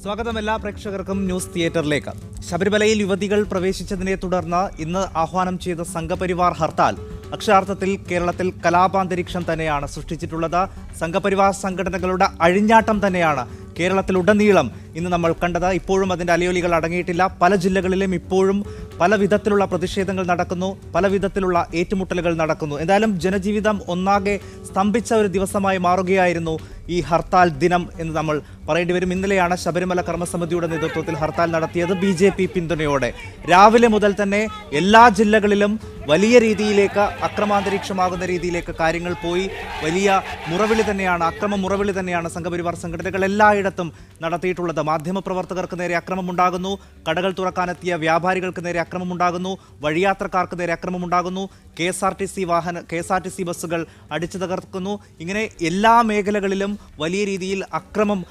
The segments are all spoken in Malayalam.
സ്വാഗതം എല്ലാ പ്രേക്ഷകർക്കും ന്യൂസ് തിയേറ്ററിലേക്ക്. ശബരിമലയിൽ യുവതികൾ പ്രവേശിച്ചതിനെ തുടർന്ന് ഇന്ന് ആഹ്വാനം ചെയ്ത സംഘപരിവാർ ഹർത്താൽ അക്ഷരാർത്ഥത്തിൽ കേരളത്തിൽ കലാപാന്തരീക്ഷം തന്നെയാണ് സൃഷ്ടിച്ചിട്ടുള്ളത്. സംഘപരിവാർ സംഘടനകളുടെ അഴിഞ്ഞാട്ടം തന്നെയാണ് കേരളത്തിലുടനീളം ഇന്ന് നമ്മൾ കണ്ടത്. ഇപ്പോഴും അതിൻ്റെ അലയൊലികൾ അടങ്ങിയിട്ടില്ല. പല ജില്ലകളിലും ഇപ്പോഴും പല വിധത്തിലുള്ള പ്രതിഷേധങ്ങൾ നടക്കുന്നു, പല വിധത്തിലുള്ള ഏറ്റുമുട്ടലുകൾ നടക്കുന്നു. എന്തായാലും ജനജീവിതം ഒന്നാകെ സ്തംഭിച്ച ഒരു ദിവസമായി മാറുകയായിരുന്നു ഈ ഹർത്താൽ ദിനം എന്ന് നമ്മൾ പറയേണ്ടി വരും. ഇന്നലെയാണ് ശബരിമല കർമ്മസമിതിയുടെ നേതൃത്വത്തിൽ ഹർത്താൽ നടത്തിയത് BJP പിന്തുണയോടെ. രാവിലെ മുതൽ തന്നെ എല്ലാ ജില്ലകളിലും വലിയ രീതിയിലേക്ക് അക്രമാന്തരീക്ഷമാകുന്ന രീതിയിലേക്ക് കാര്യങ്ങൾ പോയി. വലിയ മുറവിളി തന്നെയാണ്, അക്രമ മുറവിളി തന്നെയാണ് സംഘപരിവാർ സംഘടനകൾ എല്ലായിടത്തും നടത്തിയിട്ടുള്ളത്. മാധ്യമപ്രവർത്തകർക്ക് നേരെ അക്രമമുണ്ടാകുന്നു, കടകൾ തുറക്കാനെത്തിയ വ്യാപാരികൾക്ക് നേരെ അക്രമമുണ്ടാകുന്നു, വഴിയാത്രക്കാർക്ക് നേരെ അക്രമമുണ്ടാകുന്നു, KSRTC ബസ്സുകൾ അടിച്ചു തകർക്കുന്നു. ഇങ്ങനെ എല്ലാ മേഖലകളിലും വലിയ രീതിയിൽ അക്രമം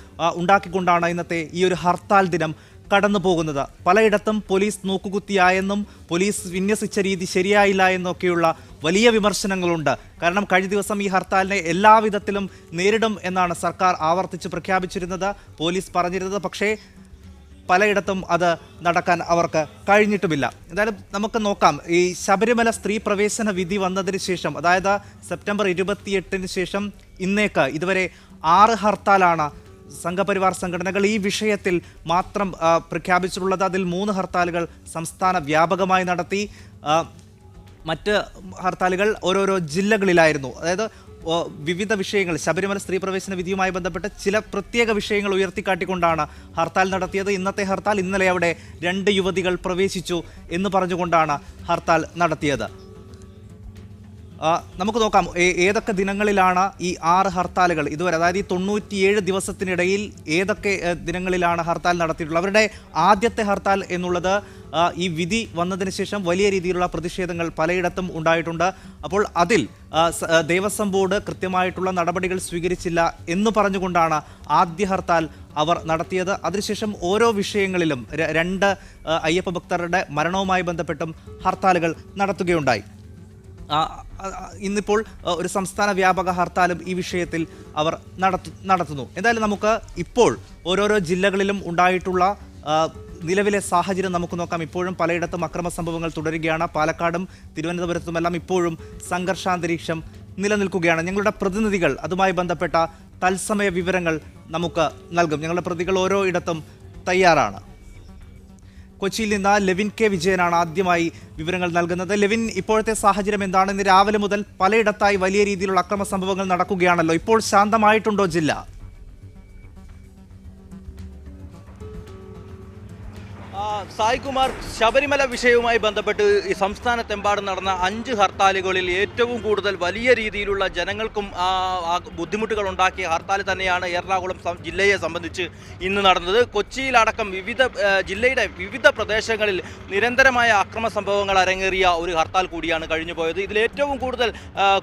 ഉണ്ടാക്കിക്കൊണ്ടാണ് ഇന്നത്തെ ഈ ഒരു ഹർത്താൽ ദിനം കടന്നു പോകുന്നത്. പലയിടത്തും പോലീസ് നോക്കുകുത്തിയായെന്നും പോലീസ് വിന്യസിച്ച രീതി ശരിയായില്ല എന്നൊക്കെയുള്ള വലിയ വിമർശനങ്ങളുണ്ട്. കാരണം കഴിഞ്ഞ ദിവസം ഈ ഹർത്താലിനെ എല്ലാവിധത്തിലും നേരിടും എന്നാണ് സർക്കാർ ആവർത്തിച്ച് പ്രഖ്യാപിച്ചിരുന്നത്, പോലീസ് പറഞ്ഞിരുന്നത്. പക്ഷേ പലയിടത്തും അത് നടക്കാൻ അവർക്ക് കഴിഞ്ഞിട്ടുമില്ല. എന്തായാലും നമുക്ക് നോക്കാം. ഈ ശബരിമല സ്ത്രീ പ്രവേശന വിധി വന്നതിന് ശേഷം, അതായത് സെപ്റ്റംബർ 28 ശേഷം ഇന്നേക്ക് ഇതുവരെ 6 ഹർത്താലാണ് സംഘപരിവാർ സംഘടനകൾ ഈ വിഷയത്തിൽ മാത്രം പ്രഖ്യാപിച്ചിട്ടുള്ളത്. അതിൽ 3 ഹർത്താലുകൾ സംസ്ഥാന വ്യാപകമായി നടത്തി. മറ്റ് ഹർത്താലുകൾ ഓരോരോ ജില്ലകളിലായിരുന്നു. അതായത് വിവിധ വിഷയങ്ങൾ, ശബരിമല സ്ത്രീ പ്രവേശന വിധിയുമായി ബന്ധപ്പെട്ട് ചില പ്രത്യേക വിഷയങ്ങൾ ഉയർത്തിക്കാട്ടിക്കൊണ്ടാണ് ഹർത്താൽ നടത്തിയത്. ഇന്നത്തെ ഹർത്താൽ, ഇന്നലെ അവിടെ 2 യുവതികൾ പ്രവേശിച്ചു എന്ന് പറഞ്ഞുകൊണ്ടാണ് ഹർത്താൽ നടത്തിയത്. നമുക്ക് നോക്കാം ഏതൊക്കെ ദിനങ്ങളിലാണ് ഈ 6 ഹർത്താലുകൾ ഇതുവരെ, അതായത് ഈ 97 ദിവസത്തിനിടയിൽ ഏതൊക്കെ ദിനങ്ങളിലാണ് ഹർത്താൽ നടത്തിയിട്ടുള്ളത്. അവരുടെ ആദ്യത്തെ ഹർത്താൽ എന്നുള്ളത് ഈ വിധി വന്നതിന് ശേഷം വലിയ രീതിയിലുള്ള പ്രതിഷേധങ്ങൾ പലയിടത്തും ഉണ്ടായിട്ടുണ്ട്. അപ്പോൾ അതിൽ ദേവസ്വം ബോർഡ് കൃത്യമായിട്ടുള്ള നടപടികൾ സ്വീകരിച്ചില്ല എന്ന് പറഞ്ഞുകൊണ്ടാണ് ആദ്യ ഹർത്താൽ അവർ നടത്തിയത്. അതിനുശേഷം ഓരോ വിഷയങ്ങളിലും 2 അയ്യപ്പ ഭക്തരുടെ മരണവുമായി ബന്ധപ്പെട്ടും ഹർത്താലുകൾ നടത്തുകയുണ്ടായി. ഇന്നിപ്പോൾ ഒരു സംസ്ഥാന വ്യാപക ഹർത്താലും ഈ വിഷയത്തിൽ അവർ നടത്തുന്നു. എന്തായാലും നമുക്ക് ഇപ്പോൾ ഓരോരോ ജില്ലകളിലും ഉണ്ടായിട്ടുള്ള നിലവിലെ സാഹചര്യം നമുക്ക് നോക്കാം. ഇപ്പോഴും പലയിടത്തും അക്രമ സംഭവങ്ങൾ തുടരുകയാണ്. പാലക്കാടും തിരുവനന്തപുരത്തുമെല്ലാം ഇപ്പോഴും സംഘർഷാന്തരീക്ഷം നിലനിൽക്കുകയാണ്. ഞങ്ങളുടെ പ്രതിനിധികൾ അതുമായി ബന്ധപ്പെട്ട തത്സമയ വിവരങ്ങൾ നമുക്ക് നൽകും. ഞങ്ങളുടെ പ്രതികൾ ഓരോ ഇടത്തും തയ്യാറാണ്. കൊച്ചിയിൽ നിന്ന് ലെവിൻ K. വിജയനാണ് ആദ്യമായി വിവരങ്ങൾ നൽകുന്നത്. ലെവിൻ, ഇപ്പോഴത്തെ സാഹചര്യം എന്താണ്? ഇന്ന് രാവിലെ മുതൽ പലയിടത്തായി വലിയ രീതിയിലുള്ള അക്രമ സംഭവങ്ങൾ നടക്കുകയാണല്ലോ. ഇപ്പോൾ ശാന്തമായിട്ടുണ്ടോ ജില്ല? സായികുമാർ, ശബരിമല വിഷയവുമായി ബന്ധപ്പെട്ട് ഈ സംസ്ഥാനത്തെമ്പാടും നടന്ന 5 ഹർത്താലുകളിൽ ഏറ്റവും കൂടുതൽ വലിയ രീതിയിലുള്ള ജനങ്ങൾക്കും ബുദ്ധിമുട്ടുകൾ ഉണ്ടാക്കിയ ഹർത്താൽ തന്നെയാണ് എറണാകുളം ജില്ലയെ സംബന്ധിച്ച് ഇന്ന് നടന്നത്. കൊച്ചിയിലടക്കം ജില്ലയുടെ വിവിധ പ്രദേശങ്ങളിൽ നിരന്തരമായ അക്രമ സംഭവങ്ങൾ അരങ്ങേറിയ ഒരു ഹർത്താൽ കൂടിയാണ് കഴിഞ്ഞു പോയത്. ഇതിൽ ഏറ്റവും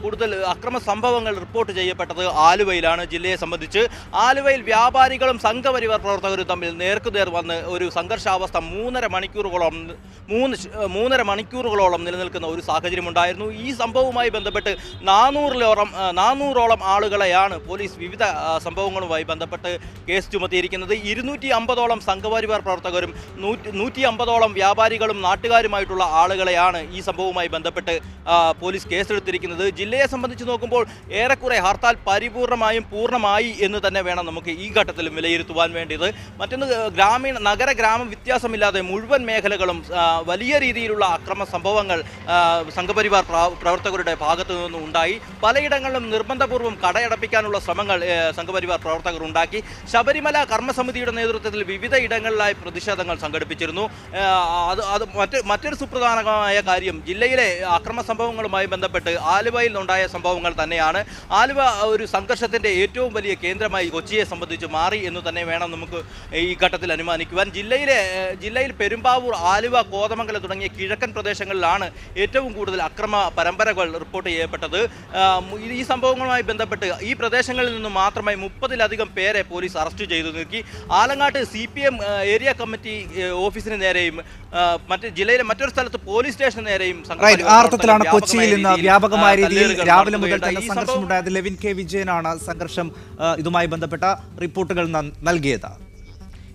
കൂടുതൽ അക്രമ സംഭവങ്ങൾ റിപ്പോർട്ട് ചെയ്യപ്പെട്ടത് ആലുവയിലാണ്. ജില്ലയെ സംബന്ധിച്ച് ആലുവയിൽ വ്യാപാരികളും സംഘപരിവാർ പ്രവർത്തകരും തമ്മിൽ നേർക്കുനേർ വന്ന് ഒരു സംഘർഷാവസ്ഥ 3.5 മണിക്കൂറുകളോളം നിലനിൽക്കുന്ന ഒരു സാഹചര്യമുണ്ടായിരുന്നു. ഈ സംഭവവുമായി ബന്ധപ്പെട്ട് 400ഓളം ആളുകളെയാണ് പോലീസ് വിവിധ സംഭവങ്ങളുമായി ബന്ധപ്പെട്ട് കേസ് ചുമത്തിയിരിക്കുന്നത്. 250ഓളം സംഘപരിവാർ പ്രവർത്തകരും 150ഓളം വ്യാപാരികളും നാട്ടുകാരുമായിട്ടുള്ള ആളുകളെയാണ് ഈ സംഭവവുമായി ബന്ധപ്പെട്ട് പോലീസ് കേസെടുത്തിരിക്കുന്നത്. ജില്ലയെ സംബന്ധിച്ച് നോക്കുമ്പോൾ ഏറെക്കുറെ ഹർത്താൽ പൂർണ്ണമായി എന്ന് തന്നെ വേണം നമുക്ക് ഈ ഘട്ടത്തിൽ വിലയിരുത്തുവാൻ വേണ്ടിയത്. മറ്റൊന്ന്, നഗര ഗ്രാമ വ്യത്യാസമില്ലാതെ മുഴുവൻ മേഖലകളും വലിയ രീതിയിലുള്ള അക്രമ സംഭവങ്ങൾ സംഘപരിവാർ പ്രവർത്തകരുടെ ഭാഗത്തു നിന്നും ഉണ്ടായി. പലയിടങ്ങളിലും നിർബന്ധപൂർവ്വം കടയടപ്പിക്കാനുള്ള ശ്രമങ്ങൾ സംഘപരിവാർ പ്രവർത്തകർ ഉണ്ടാക്കി. ശബരിമല കർമ്മസമിതിയുടെ നേതൃത്വത്തിൽ വിവിധ ഇടങ്ങളിലായി പ്രതിഷേധങ്ങൾ സംഘടിപ്പിച്ചിരുന്നു. മറ്റൊരു സുപ്രധാനമായ കാര്യം, ജില്ലയിലെ അക്രമ സംഭവങ്ങളുമായി ബന്ധപ്പെട്ട് ആലുവയിൽ ഉണ്ടായ സംഭവങ്ങൾ തന്നെയാണ്. ആലുവ ഒരു സംഘർഷത്തിൻ്റെ ഏറ്റവും വലിയ കേന്ദ്രമായി കൊച്ചിയെ സംബന്ധിച്ച് മാറി എന്ന് തന്നെ വേണം നമുക്ക് ഈ ഘട്ടത്തിൽ അനുമാനിക്കുവാൻ. ജില്ലയിൽ പെരുമ്പാവൂർ, ആലുവ, കോതമംഗലം തുടങ്ങിയ കിഴക്കൻ പ്രദേശങ്ങളിലാണ് ഏറ്റവും കൂടുതൽ അക്രമ പരമ്പരകൾ റിപ്പോർട്ട് ചെയ്യപ്പെട്ടത്. ഈ സംഭവങ്ങളുമായി ബന്ധപ്പെട്ട് ഈ പ്രദേശങ്ങളിൽ നിന്ന് മാത്രമായി 30-ലധികം പേരെ പോലീസ് അറസ്റ്റ് ചെയ്തു നീക്കി. ആലങ്ങാട്ട് CPM ഏരിയ കമ്മിറ്റി ഓഫീസിന് നേരെയും ജില്ലയിലെ മറ്റൊരു സ്ഥലത്ത് പോലീസ് സ്റ്റേഷന് നേരെയും കൊച്ചിയിൽ ഇന്ന് വ്യാപകമായ രീതിയിൽ രാവിലെ മുതൽ തന്നെ സംഘർഷമുണ്ടായത്. Levin K. വിജയനാണ് സംഘർഷം ഇതുമായി ബന്ധപ്പെട്ട റിപ്പോർട്ടുകൾ നൽകിയത്.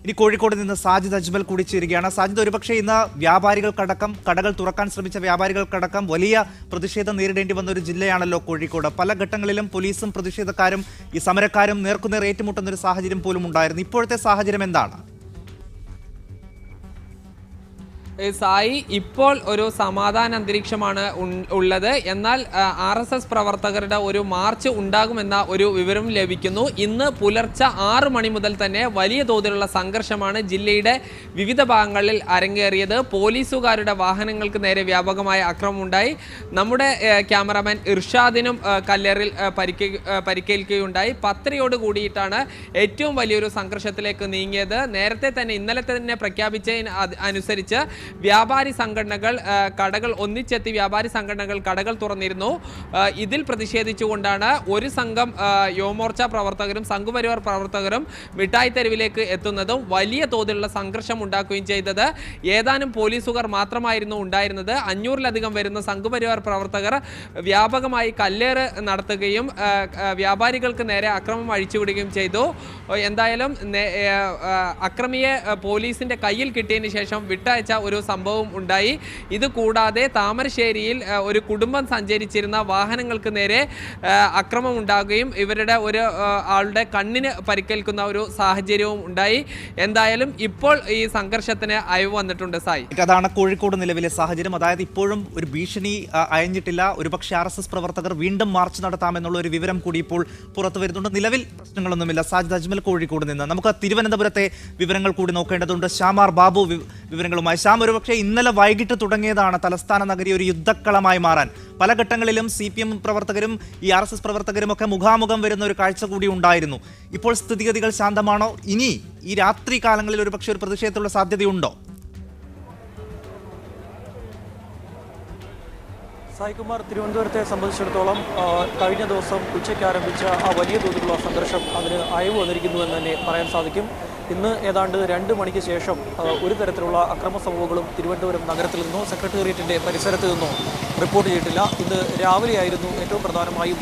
ഇനി കോഴിക്കോട് നിന്ന് സാജിദ് അജ്മൽ കൂടി ചേരുകയാണ്. സാജിദ്, ഒരുപക്ഷെ ഇന്ന് വ്യാപാരികൾക്കടക്കം, കടകൾ തുറക്കാൻ ശ്രമിച്ച വ്യാപാരികൾക്കടക്കം വലിയ പ്രതിഷേധം നേരിടേണ്ടി വന്ന ഒരു ജില്ലയാണല്ലോ കോഴിക്കോട്. പല ഘട്ടങ്ങളിലും പോലീസും പ്രതിഷേധക്കാരും ഈ സമരക്കാരും നേർക്കുനേർ ഏറ്റുമുട്ടുന്ന ഒരു സാഹചര്യം പോലും ഉണ്ടായിരുന്നു. ഇപ്പോഴത്തെ സാഹചര്യം എന്താണ്? സായി, ഇപ്പോൾ ഒരു സമാധാന അന്തരീക്ഷമാണ് ഉള്ളത്. എന്നാൽ RSS പ്രവർത്തകരുടെ ഒരു മാർച്ച് ഉണ്ടാകുമെന്ന ഒരു വിവരം ലഭിക്കുന്നു. ഇന്ന് പുലർച്ചെ 6 മണി മുതൽ തന്നെ വലിയ തോതിലുള്ള സംഘർഷമാണ് ജില്ലയുടെ വിവിധ ഭാഗങ്ങളിൽ അരങ്ങേറിയത്. പോലീസുകാരുടെ വാഹനങ്ങൾക്ക് നേരെ വ്യാപകമായ ആക്രമണമുണ്ടായി. നമ്മുടെ ക്യാമറാമാൻ ഇർഷാദിനും കല്ലേറിൽ പരിക്കേൽക്കുകയുണ്ടായി. 10:00 കൂടിയിട്ടാണ് ഏറ്റവും വലിയൊരു സംഘർഷത്തിലേക്ക് നീങ്ങിയത്. നേരത്തെ തന്നെ ഇന്നലെ തന്നെ പ്രഖ്യാപിച്ചതിന് അനുസരിച്ച് വ്യാപാരി സംഘടനകൾ കടകൾ ഒന്നിച്ചെത്തി വ്യാപാരി സംഘടനകൾ കടകൾ തുറന്നിരുന്നു. ഇതിൽ പ്രതിഷേധിച്ചുകൊണ്ടാണ് ഒരു സംഘം യുവമോർച്ച പ്രവർത്തകരും സംഘപരിവാർ പ്രവർത്തകരും മിഠായി തെരുവിലേക്ക് എത്തുന്നതും വലിയ തോതിലുള്ള സംഘർഷം ഉണ്ടാക്കുകയും ചെയ്തത്. ഏതാനും പോലീസുകാർ മാത്രമായിരുന്നു ഉണ്ടായിരുന്നത്. 500-ലധികം വരുന്ന സംഘപരിവാർ പ്രവർത്തകർ വ്യാപകമായി കല്ലേറ് നടത്തുകയും വ്യാപാരികൾക്ക് നേരെ അക്രമം അഴിച്ചുവിടുകയും ചെയ്തു. എന്തായാലും അക്രമിയെ പോലീസിന്റെ കയ്യിൽ കിട്ടിയതിന് ശേഷം വിട്ടയച്ച ഒരു സംഭവം ഉണ്ടായി. ഇത് കൂടാതെ താമരശ്ശേരിയിൽ ഒരു കുടുംബം സഞ്ചരിച്ചിരുന്ന വാഹനങ്ങൾക്ക് നേരെ അക്രമം ഉണ്ടാകുകയും ഇവരുടെ ഒരു ആളുടെ കണ്ണിന് പരിക്കേൽക്കുന്ന ഒരു സാഹചര്യവും ഉണ്ടായി. എന്തായാലും ഇപ്പോൾ ഈ സംഘർഷത്തിന് അയവ് വന്നിട്ടുണ്ട്. സായി, അതാണ് കോഴിക്കോട് നിലവിലെ സാഹചര്യം. അതായത് ഇപ്പോഴും ഒരു ഭീഷണി അയഞ്ഞിട്ടില്ല. ഒരുപക്ഷെ RSS പ്രവർത്തകർ വീണ്ടും മാർച്ച് നടത്താമെന്നുള്ള ഒരു വിവരം കൂടി ഇപ്പോൾ പുറത്തു വരുന്നുണ്ട്. നിലവിൽ പ്രശ്നങ്ങളൊന്നുമില്ല. സാജിദ് അജ്മൽ കോഴിക്കോട് നിന്ന്. നമുക്ക് തിരുവനന്തപുരത്തെ വിവരങ്ങൾ കൂടി നോക്കേണ്ടതുണ്ട്. ശ്യാമാർ ബാബു വിവരങ്ങളുമായി. ശ്യാം, ഒരുപക്ഷെ ഇന്നലെ വൈകിട്ട് തുടങ്ങിയതാണ് തലസ്ഥാന നഗരി ഒരു യുദ്ധക്കളമായി മാറാൻ. പല ഘട്ടങ്ങളിലും CPM പ്രവർത്തകരും ഈ RSS പ്രവർത്തകരും ഒക്കെ മുഖാമുഖം വരുന്ന ഒരു കാഴ്ച കൂടി ഉണ്ടായിരുന്നു. ഇപ്പോൾ സ്ഥിതിഗതികൾ ശാന്തമാണോ? ഇനി ഈ രാത്രി കാലങ്ങളിൽ ഒരുപക്ഷെ ഒരു പ്രതിഷേധത്തിലുള്ള സാധ്യതയുണ്ടോ? സായികുമാർ, തിരുവനന്തപുരത്തെ സംബന്ധിച്ചിടത്തോളം കഴിഞ്ഞ ദിവസം ഉച്ചയ്ക്ക് ആരംഭിച്ച ആ വലിയ തോതിലുള്ള സംഘർഷം അതിന് അയവ് വന്നിരിക്കുന്നു എന്ന് തന്നെ പറയാൻ സാധിക്കും. ഇന്ന് ഏതാണ്ട് 2 മണിക്ക് ശേഷം ഒരു തരത്തിലുള്ള അക്രമ സംഭവങ്ങളും തിരുവനന്തപുരം നഗരത്തിൽ നിന്നോ സെക്രട്ടേറിയറ്റിൻ്റെ പരിസരത്ത് നിന്നോ റിപ്പോർട്ട് ചെയ്തിട്ടില്ല. ഇന്ന് രാവിലെയായിരുന്നു ഏറ്റവും പ്രധാനമായും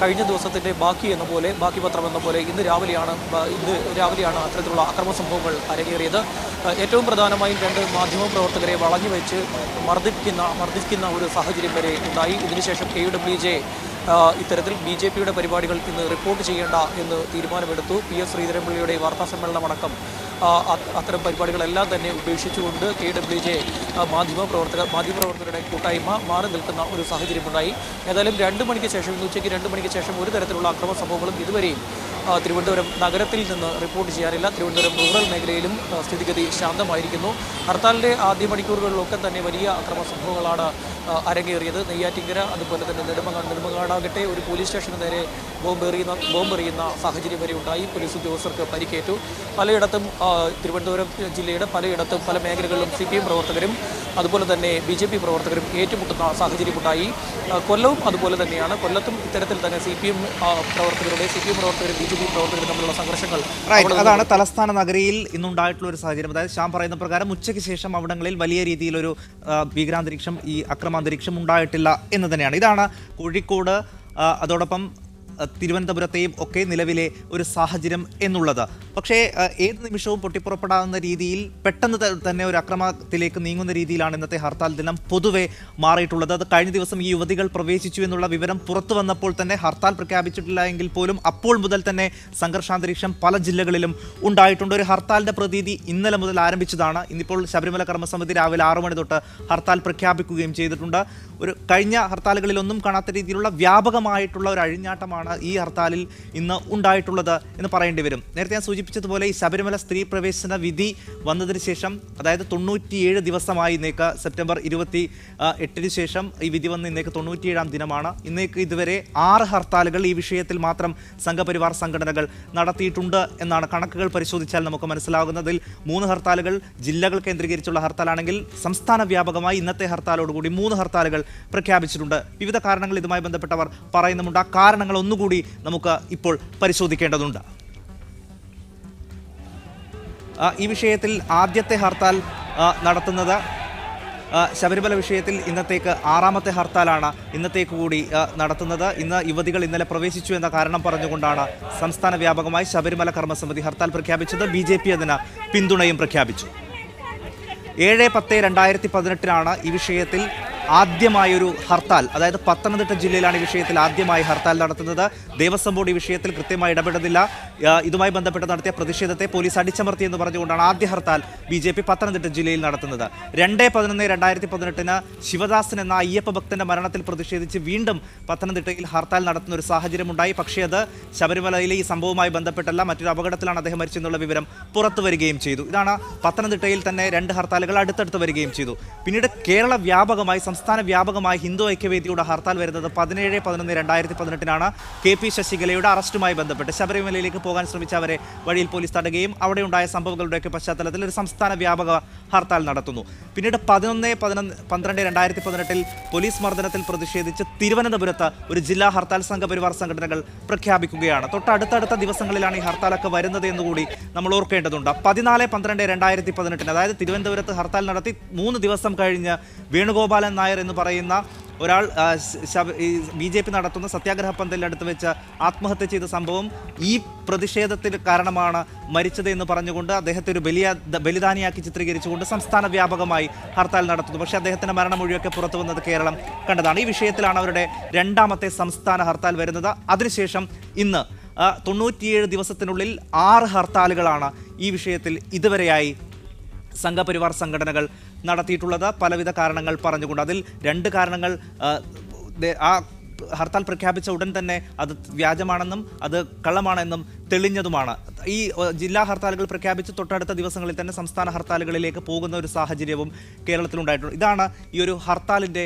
കഴിഞ്ഞ ദിവസത്തിൻ്റെ ബാക്കി പത്രം എന്ന പോലെ ഇന്ന് രാവിലെയാണ് അത്തരത്തിലുള്ള അക്രമ സംഭവങ്ങൾ അരങ്ങേറിയത്. ഏറ്റവും പ്രധാനമായും 2 മാധ്യമപ്രവർത്തകരെ വളഞ്ഞു വെച്ച് മർദ്ദിക്കുന്ന ഒരു സാഹചര്യം വരെ ഉണ്ടായി. ഇതിനുശേഷം KWJ ഇത്തരത്തിൽ BJPയുടെ പരിപാടികൾ ഇന്ന് റിപ്പോർട്ട് ചെയ്യേണ്ട എന്ന് തീരുമാനമെടുത്തു. PS ശ്രീധരൻപിള്ളയുടെ വാർത്താസമ്മേളനമടക്കം അത്തരം പരിപാടികളെല്ലാം തന്നെ ഉപേക്ഷിച്ചുകൊണ്ട് KWJ മാധ്യമപ്രവർത്തകരുടെ കൂട്ടായ്മ മാറി നിൽക്കുന്ന ഒരു സാഹചര്യമുണ്ടായി. ഏതായാലും 2 മണിക്ക് ശേഷം, ഇന്ന് ഉച്ചയ്ക്ക് 2 മണിക്ക് ശേഷം ഒരു തരത്തിലുള്ള അക്രമ സംഭവങ്ങളും ഇതുവരെയും തിരുവനന്തപുരം നഗരത്തിൽ നിന്ന് റിപ്പോർട്ട് ചെയ്യാറില്ല. തിരുവനന്തപുരം റൂറൽ മേഖലയിലും സ്ഥിതിഗതി ശാന്തമായിരിക്കുന്നു. ഹർത്താലിൻ്റെ ആദ്യ മണിക്കൂറുകളിലൊക്കെ തന്നെ വലിയ അക്രമ സംഭവങ്ങളാണ് അരങ്ങേറിയത്. നെയ്യാറ്റിങ്കര, അതുപോലെ തന്നെ നെടുമങ്ങാടാകട്ടെ ഒരു പോലീസ് സ്റ്റേഷന് നേരെ ബോംബെറിയുന്ന സാഹചര്യം വരെ ഉണ്ടായി. പോലീസ് ഉദ്യോഗസ്ഥർക്ക് പരിക്കേറ്റു. പലയിടത്തും തിരുവനന്തപുരം ജില്ലയുടെ പലയിടത്തും പല മേഖലകളിലും CPM പ്രവർത്തകരും അതുപോലെ തന്നെ BJP പ്രവർത്തകരും ഏറ്റുമുട്ടുന്ന സാഹചര്യമുണ്ടായി. കൊല്ലവും അതുപോലെ തന്നെയാണ്. കൊല്ലത്തും ഇത്തരത്തിൽ തന്നെ CPM പ്രവർത്തകരും BJP പ്രവർത്തകരും തമ്മിലുള്ള സംഘർഷങ്ങൾ. അതാണ് തലസ്ഥാന നഗരിയിൽ ഇന്നുണ്ടായിട്ടുള്ള ഒരു സാഹചര്യം. അതായത് ശ്യാം പറയുന്ന പ്രകാരം ഉച്ചയ്ക്ക് ശേഷം അവിടങ്ങളിൽ വലിയ രീതിയിലൊരു ഭീകരാന്തരീക്ഷം, ഈ അക്രമാന്തരീക്ഷം ഉണ്ടായിട്ടില്ല എന്ന് തന്നെയാണ്. ഇതാണ് കോഴിക്കോട് അതോടൊപ്പം തിരുവനന്തപുരത്തെയും ഒക്കെ നിലവിലെ ഒരു സാഹചര്യം എന്നുള്ളത്. പക്ഷേ ഏത് നിമിഷവും പൊട്ടിപ്പുറപ്പെടാവുന്ന രീതിയിൽ പെട്ടെന്ന് തന്നെ ഒരു അക്രമത്തിലേക്ക് നീങ്ങുന്ന രീതിയിലാണ് ഇന്നത്തെ ഹർത്താൽ ദിനം പൊതുവെ മാറിയിട്ടുള്ളത്. അത് കഴിഞ്ഞ ദിവസം ഈ യുവതികൾ പ്രവേശിച്ചു എന്നുള്ള വിവരം പുറത്തു വന്നപ്പോൾ തന്നെ ഹർത്താൽ പ്രഖ്യാപിച്ചിട്ടില്ല എങ്കിൽ പോലും അപ്പോൾ മുതൽ തന്നെ സംഘർഷാന്തരീക്ഷം പല ജില്ലകളിലും ഉണ്ടായിട്ടുണ്ട്. ഒരു ഹർത്താലിൻ്റെ പ്രതീതി ഇന്നലെ മുതൽ ആരംഭിച്ചതാണ്. ഇന്നിപ്പോൾ ശബരിമല കർമ്മസമിതി രാവിലെ 6 മണി തൊട്ട് ഹർത്താൽ പ്രഖ്യാപിക്കുകയും ചെയ്തിട്ടുണ്ട്. ഒരു കഴിഞ്ഞ ഹർത്താലുകളിലൊന്നും കാണാത്ത രീതിയിലുള്ള വ്യാപകമായിട്ടുള്ള ഒരു അഴിഞ്ഞാട്ടമാണ് ഈ ഹർത്താലിൽ ഇന്ന് ഉണ്ടായിട്ടുള്ളത് എന്ന് പറയേണ്ടി വരും. നേരത്തെ ഞാൻ സൂചിപ്പിച്ചതുപോലെ ഈ ശബരിമല സ്ത്രീ പ്രവേശന വിധി വന്നതിന് ശേഷം, അതായത് 97 ദിവസമായി ഇന്നേക്ക് സെപ്റ്റംബർ 28 ശേഷം ഈ വിധി വന്ന് ഇന്നേക്ക് 97ാം ദിനമാണ്. ഇന്നേക്ക് ഇതുവരെ 6 ഹർത്താലുകൾ ഈ വിഷയത്തിൽ മാത്രം സംഘപരിവാർ സംഘടനകൾ നടത്തിയിട്ടുണ്ട് എന്നാണ് കണക്കുകൾ പരിശോധിച്ചാൽ നമുക്ക് മനസ്സിലാകുന്നതിൽ. 3 ഹർത്താലുകൾ ജില്ലകൾ കേന്ദ്രീകരിച്ചുള്ള ഹർത്താലാണെങ്കിൽ സംസ്ഥാന വ്യാപകമായി ഇന്നത്തെ ഹർത്താലോടുകൂടി 3 ഹർത്താലുകൾ പ്രഖ്യാപിച്ചിട്ടുണ്ട്. വിവിധ കാരണങ്ങൾ ഇതുമായി ബന്ധപ്പെട്ടവർ പറയുന്നുമുണ്ട്. ആ കാരണങ്ങൾ ഒന്നുകൂടി നമുക്ക് ഇപ്പോൾ പരിശോധിക്കേണ്ടതുണ്ട്. ഈ വിഷയത്തിൽ ആദ്യത്തെ ഹർത്താൽ നടത്തുന്നത് ശബരിമല വിഷയത്തിൽ ഇന്നത്തേക്ക് 6ാമത്തെ ഹർത്താലാണ് ഇന്നത്തേക്ക് കൂടി നടത്തുന്നത്. ഇന്ന് യുവതികൾ ഇന്നലെ പ്രവേശിച്ചു എന്ന കാരണം പറഞ്ഞുകൊണ്ടാണ് സംസ്ഥാന വ്യാപകമായി ശബരിമല കർമ്മസമിതി ഹർത്താൽ പ്രഖ്യാപിച്ചത്. BJP അതിന് പിന്തുണയും പ്രഖ്യാപിച്ചു. 7/10/2018 ഈ വിഷയത്തിൽ ആദ്യമായൊരു ഹർത്താൽ, അതായത് പത്തനംതിട്ട ജില്ലയിലാണ് ഈ വിഷയത്തിൽ ആദ്യമായി ഹർത്താൽ നടത്തുന്നത്. ദേവസ്വം ബോർഡ് ഈ വിഷയത്തിൽ കൃത്യമായി ഇടപെടുന്നില്ല. ഇതുമായി ബന്ധപ്പെട്ട് നടത്തിയ പ്രതിഷേധത്തെ പോലീസ് അടിച്ചമർത്തി എന്ന് പറഞ്ഞുകൊണ്ടാണ് ആദ്യ ഹർത്താൽ BJP പത്തനംതിട്ട ജില്ലയിൽ നടത്തുന്നത്. 2/11/2018 ശിവദാസൻ എന്ന അയ്യപ്പ ഭക്തന്റെ മരണത്തിൽ പ്രതിഷേധിച്ച് വീണ്ടും പത്തനംതിട്ടയിൽ ഹർത്താൽ നടത്തുന്ന ഒരു സാഹചര്യമുണ്ടായി. പക്ഷേ അത് ശബരിമലയിലെ ഈ സംഭവവുമായി ബന്ധപ്പെട്ടല്ല, മറ്റൊരു അപകടത്തിലാണ് അദ്ദേഹം മരിച്ചെന്നുള്ള വിവരം പുറത്തു വരികയും ചെയ്തു. ഇതാണ് പത്തനംതിട്ടയിൽ തന്നെ 2 ഹർത്താലുകൾ അടുത്തടുത്ത് വരികയും ചെയ്തു. പിന്നീട് കേരള വ്യാപകമായി, സംസ്ഥാന വ്യാപകമായി ഹിന്ദു ഐക്യവേദിയുടെ ഹർത്താൽ വരുന്നത് 17/11/2018 KP ശശികലയുടെ അറസ്റ്റുമായി ബന്ധപ്പെട്ട് ശബരിമലയിലേക്ക് പോകാൻ ശ്രമിച്ച അവരെ വഴിയിൽ പോലീസ് തടയുകയും അവിടെ ഉണ്ടായ സംഭവങ്ങളുടെയൊക്കെ പശ്ചാത്തലത്തിൽ ഒരു സംസ്ഥാന വ്യാപക ഹർത്താൽ നടത്തുന്നു. പിന്നീട് 11/12/2018 പോലീസ് മർദ്ദനത്തിൽ പ്രതിഷേധിച്ച് തിരുവനന്തപുരത്ത് ഒരു ജില്ലാ ഹർത്താൽ സംഘപരിവാർ സംഘടനകൾ പ്രഖ്യാപിക്കുകയാണ്. തൊട്ടടുത്തടുത്ത ദിവസങ്ങളിലാണ് ഈ ഹർത്താലൊക്കെ വരുന്നത് എന്നുകൂടി നമ്മൾ ഓർക്കേണ്ടതുണ്ട്. 14/12/2018 അതായത് തിരുവനന്തപുരത്ത് ഹർത്താൽ നടത്തി 3 ദിവസം കഴിഞ്ഞ് വേണുഗോപാലൻ നായർ എന്ന് പറയുന്ന ഒരാൾ BJP നടത്തുന്ന സത്യാഗ്രഹ പന്തലിനടുത്ത് വെച്ച് ആത്മഹത്യ ചെയ്ത സംഭവം ഈ പ്രതിഷേധത്തിന് കാരണമാണ് മരിച്ചത് എന്ന് പറഞ്ഞുകൊണ്ട് അദ്ദേഹത്തെ ഒരു ബലിദാനിയാക്കി ചിത്രീകരിച്ചുകൊണ്ട് സംസ്ഥാന വ്യാപകമായി ഹർത്താൽ നടത്തുന്നു. പക്ഷേ അദ്ദേഹത്തിൻ്റെ മരണമൊഴിയൊക്കെ പുറത്തു വന്നത് കേരളം കണ്ടതാണ്. ഈ വിഷയത്തിലാണ് അവരുടെ 2ാമത്തെ സംസ്ഥാന ഹർത്താൽ വരുന്നത്. അതിനുശേഷം ഇന്ന് 97 ദിവസത്തിനുള്ളിൽ 6 ഹർത്താലുകളാണ് ഈ വിഷയത്തിൽ ഇതുവരെയായി സംഘപരിവാർ സംഘടനകൾ നടത്തിയിട്ടുള്ളത്. പലവിധ കാരണങ്ങൾ പറഞ്ഞുകൊണ്ട് അതിൽ 2 കാരണങ്ങൾ ആ ഹർത്താൽ പ്രഖ്യാപിച്ച ഉടൻ തന്നെ അത് വ്യാജമാണെന്നും അത് കള്ളമാണെന്നും തെളിഞ്ഞതുമാണ്. ഈ ജില്ലാ ഹർത്താലുകൾ പ്രഖ്യാപിച്ച് തൊട്ടടുത്ത ദിവസങ്ങളിൽ തന്നെ സംസ്ഥാന ഹർത്താലുകളിലേക്ക് പോകുന്ന ഒരു സാഹചര്യവും കേരളത്തിലുണ്ടായിട്ടുണ്ട്. ഇതാണ് ഈ ഒരു ഹർത്താലിൻ്റെ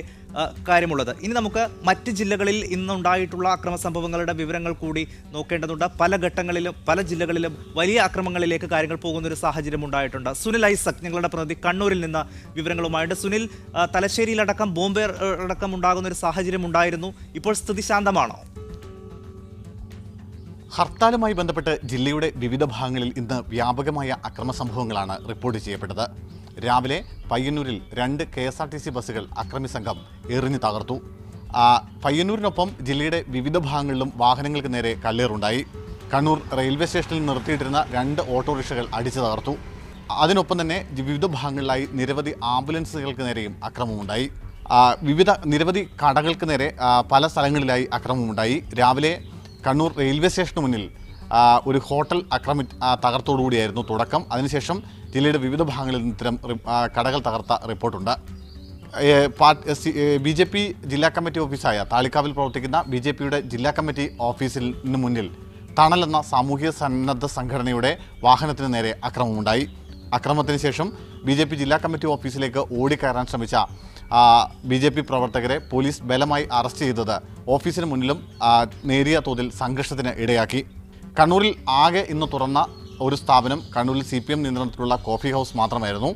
കാര്യമുള്ളത്. ഇനി നമുക്ക് മറ്റ് ജില്ലകളിൽ ഇന്നുണ്ടായിട്ടുള്ള അക്രമ സംഭവങ്ങളുടെ വിവരങ്ങൾ കൂടി നോക്കേണ്ടതുണ്ട്. പല ഘട്ടങ്ങളിലും പല ജില്ലകളിലും വലിയ അക്രമങ്ങളിലേക്ക് കാര്യങ്ങൾ പോകുന്ന ഒരു സാഹചര്യം ഉണ്ടായിട്ടുണ്ട്. സുനിൽ ഐസക് ഞങ്ങളുടെ പ്രതിനിധി കണ്ണൂരിൽ നിന്ന് വിവരങ്ങളുമായിട്ട്. സുനിൽ, തലശ്ശേരിയിലടക്കം ബോംബ് അടക്കം ഉണ്ടാകുന്ന ഒരു സാഹചര്യം ഉണ്ടായിരുന്നു. ഇപ്പോൾ സ്ഥിതി ശാന്തമാണോ? ഹർത്താലുമായി ബന്ധപ്പെട്ട് ജില്ലയുടെ വിവിധ ഭാഗങ്ങളിൽ ഇന്ന് വ്യാപകമായ അക്രമ സംഭവങ്ങളാണ് റിപ്പോർട്ട് ചെയ്യപ്പെട്ടത്. രാവിലെ പയ്യന്നൂരിൽ 2 KSRTC ബസ്സുകൾ അക്രമി സംഘം എറിഞ്ഞു തകർത്തു. പയ്യന്നൂരിനൊപ്പം ജില്ലയുടെ വിവിധ ഭാഗങ്ങളിലും വാഹനങ്ങൾക്ക് നേരെ കല്ലേറുണ്ടായി. കണ്ണൂർ റെയിൽവേ സ്റ്റേഷനിൽ നിർത്തിയിട്ടിരുന്ന 2 ഓട്ടോറിക്ഷകൾ അടിച്ചു തകർത്തു. അതിനൊപ്പം തന്നെ വിവിധ ഭാഗങ്ങളിലായി നിരവധി ആംബുലൻസുകൾക്ക് നേരെയും അക്രമമുണ്ടായി. നിരവധി കടകൾക്ക് നേരെ പല സ്ഥലങ്ങളിലായി അക്രമമുണ്ടായി. രാവിലെ കണ്ണൂർ റെയിൽവേ സ്റ്റേഷന് മുന്നിൽ ഒരു ഹോട്ടൽ തകർത്തോടുകൂടിയായിരുന്നു തുടക്കം. അതിനുശേഷം ജില്ലയുടെ വിവിധ ഭാഗങ്ങളിൽ ഇത്തരം കടകൾ തകർത്ത റിപ്പോർട്ടുണ്ട്. BJP ജില്ലാ കമ്മിറ്റി ഓഫീസായ താളിക്കാവിൽ പ്രവർത്തിക്കുന്ന BJPയുടെ ജില്ലാ കമ്മിറ്റി ഓഫീസിന് മുന്നിൽ തണലെന്ന സാമൂഹിക സന്നദ്ധ സംഘടനയുടെ വാഹനത്തിന് നേരെ അക്രമമുണ്ടായി. അക്രമത്തിന് ശേഷം BJP ജില്ലാ കമ്മിറ്റി ഓഫീസിലേക്ക് ഓടിക്കയറാൻ ശ്രമിച്ച BJP പ്രവർത്തകരെ പോലീസ് ബലമായി അറസ്റ്റ് ചെയ്തത് ഓഫീസിന് മുന്നിലും നേരിയ തോതിൽ സംഘർഷത്തിന് ഇടയാക്കി. കണ്ണൂരിൽ ആകെ ഇന്ന് തുറന്ന ഒരു സ്ഥാപനം കണ്ണൂരിൽ CPM നിയന്ത്രണത്തിലുള്ള കോഫി ഹൗസ് മാത്രമായിരുന്നു.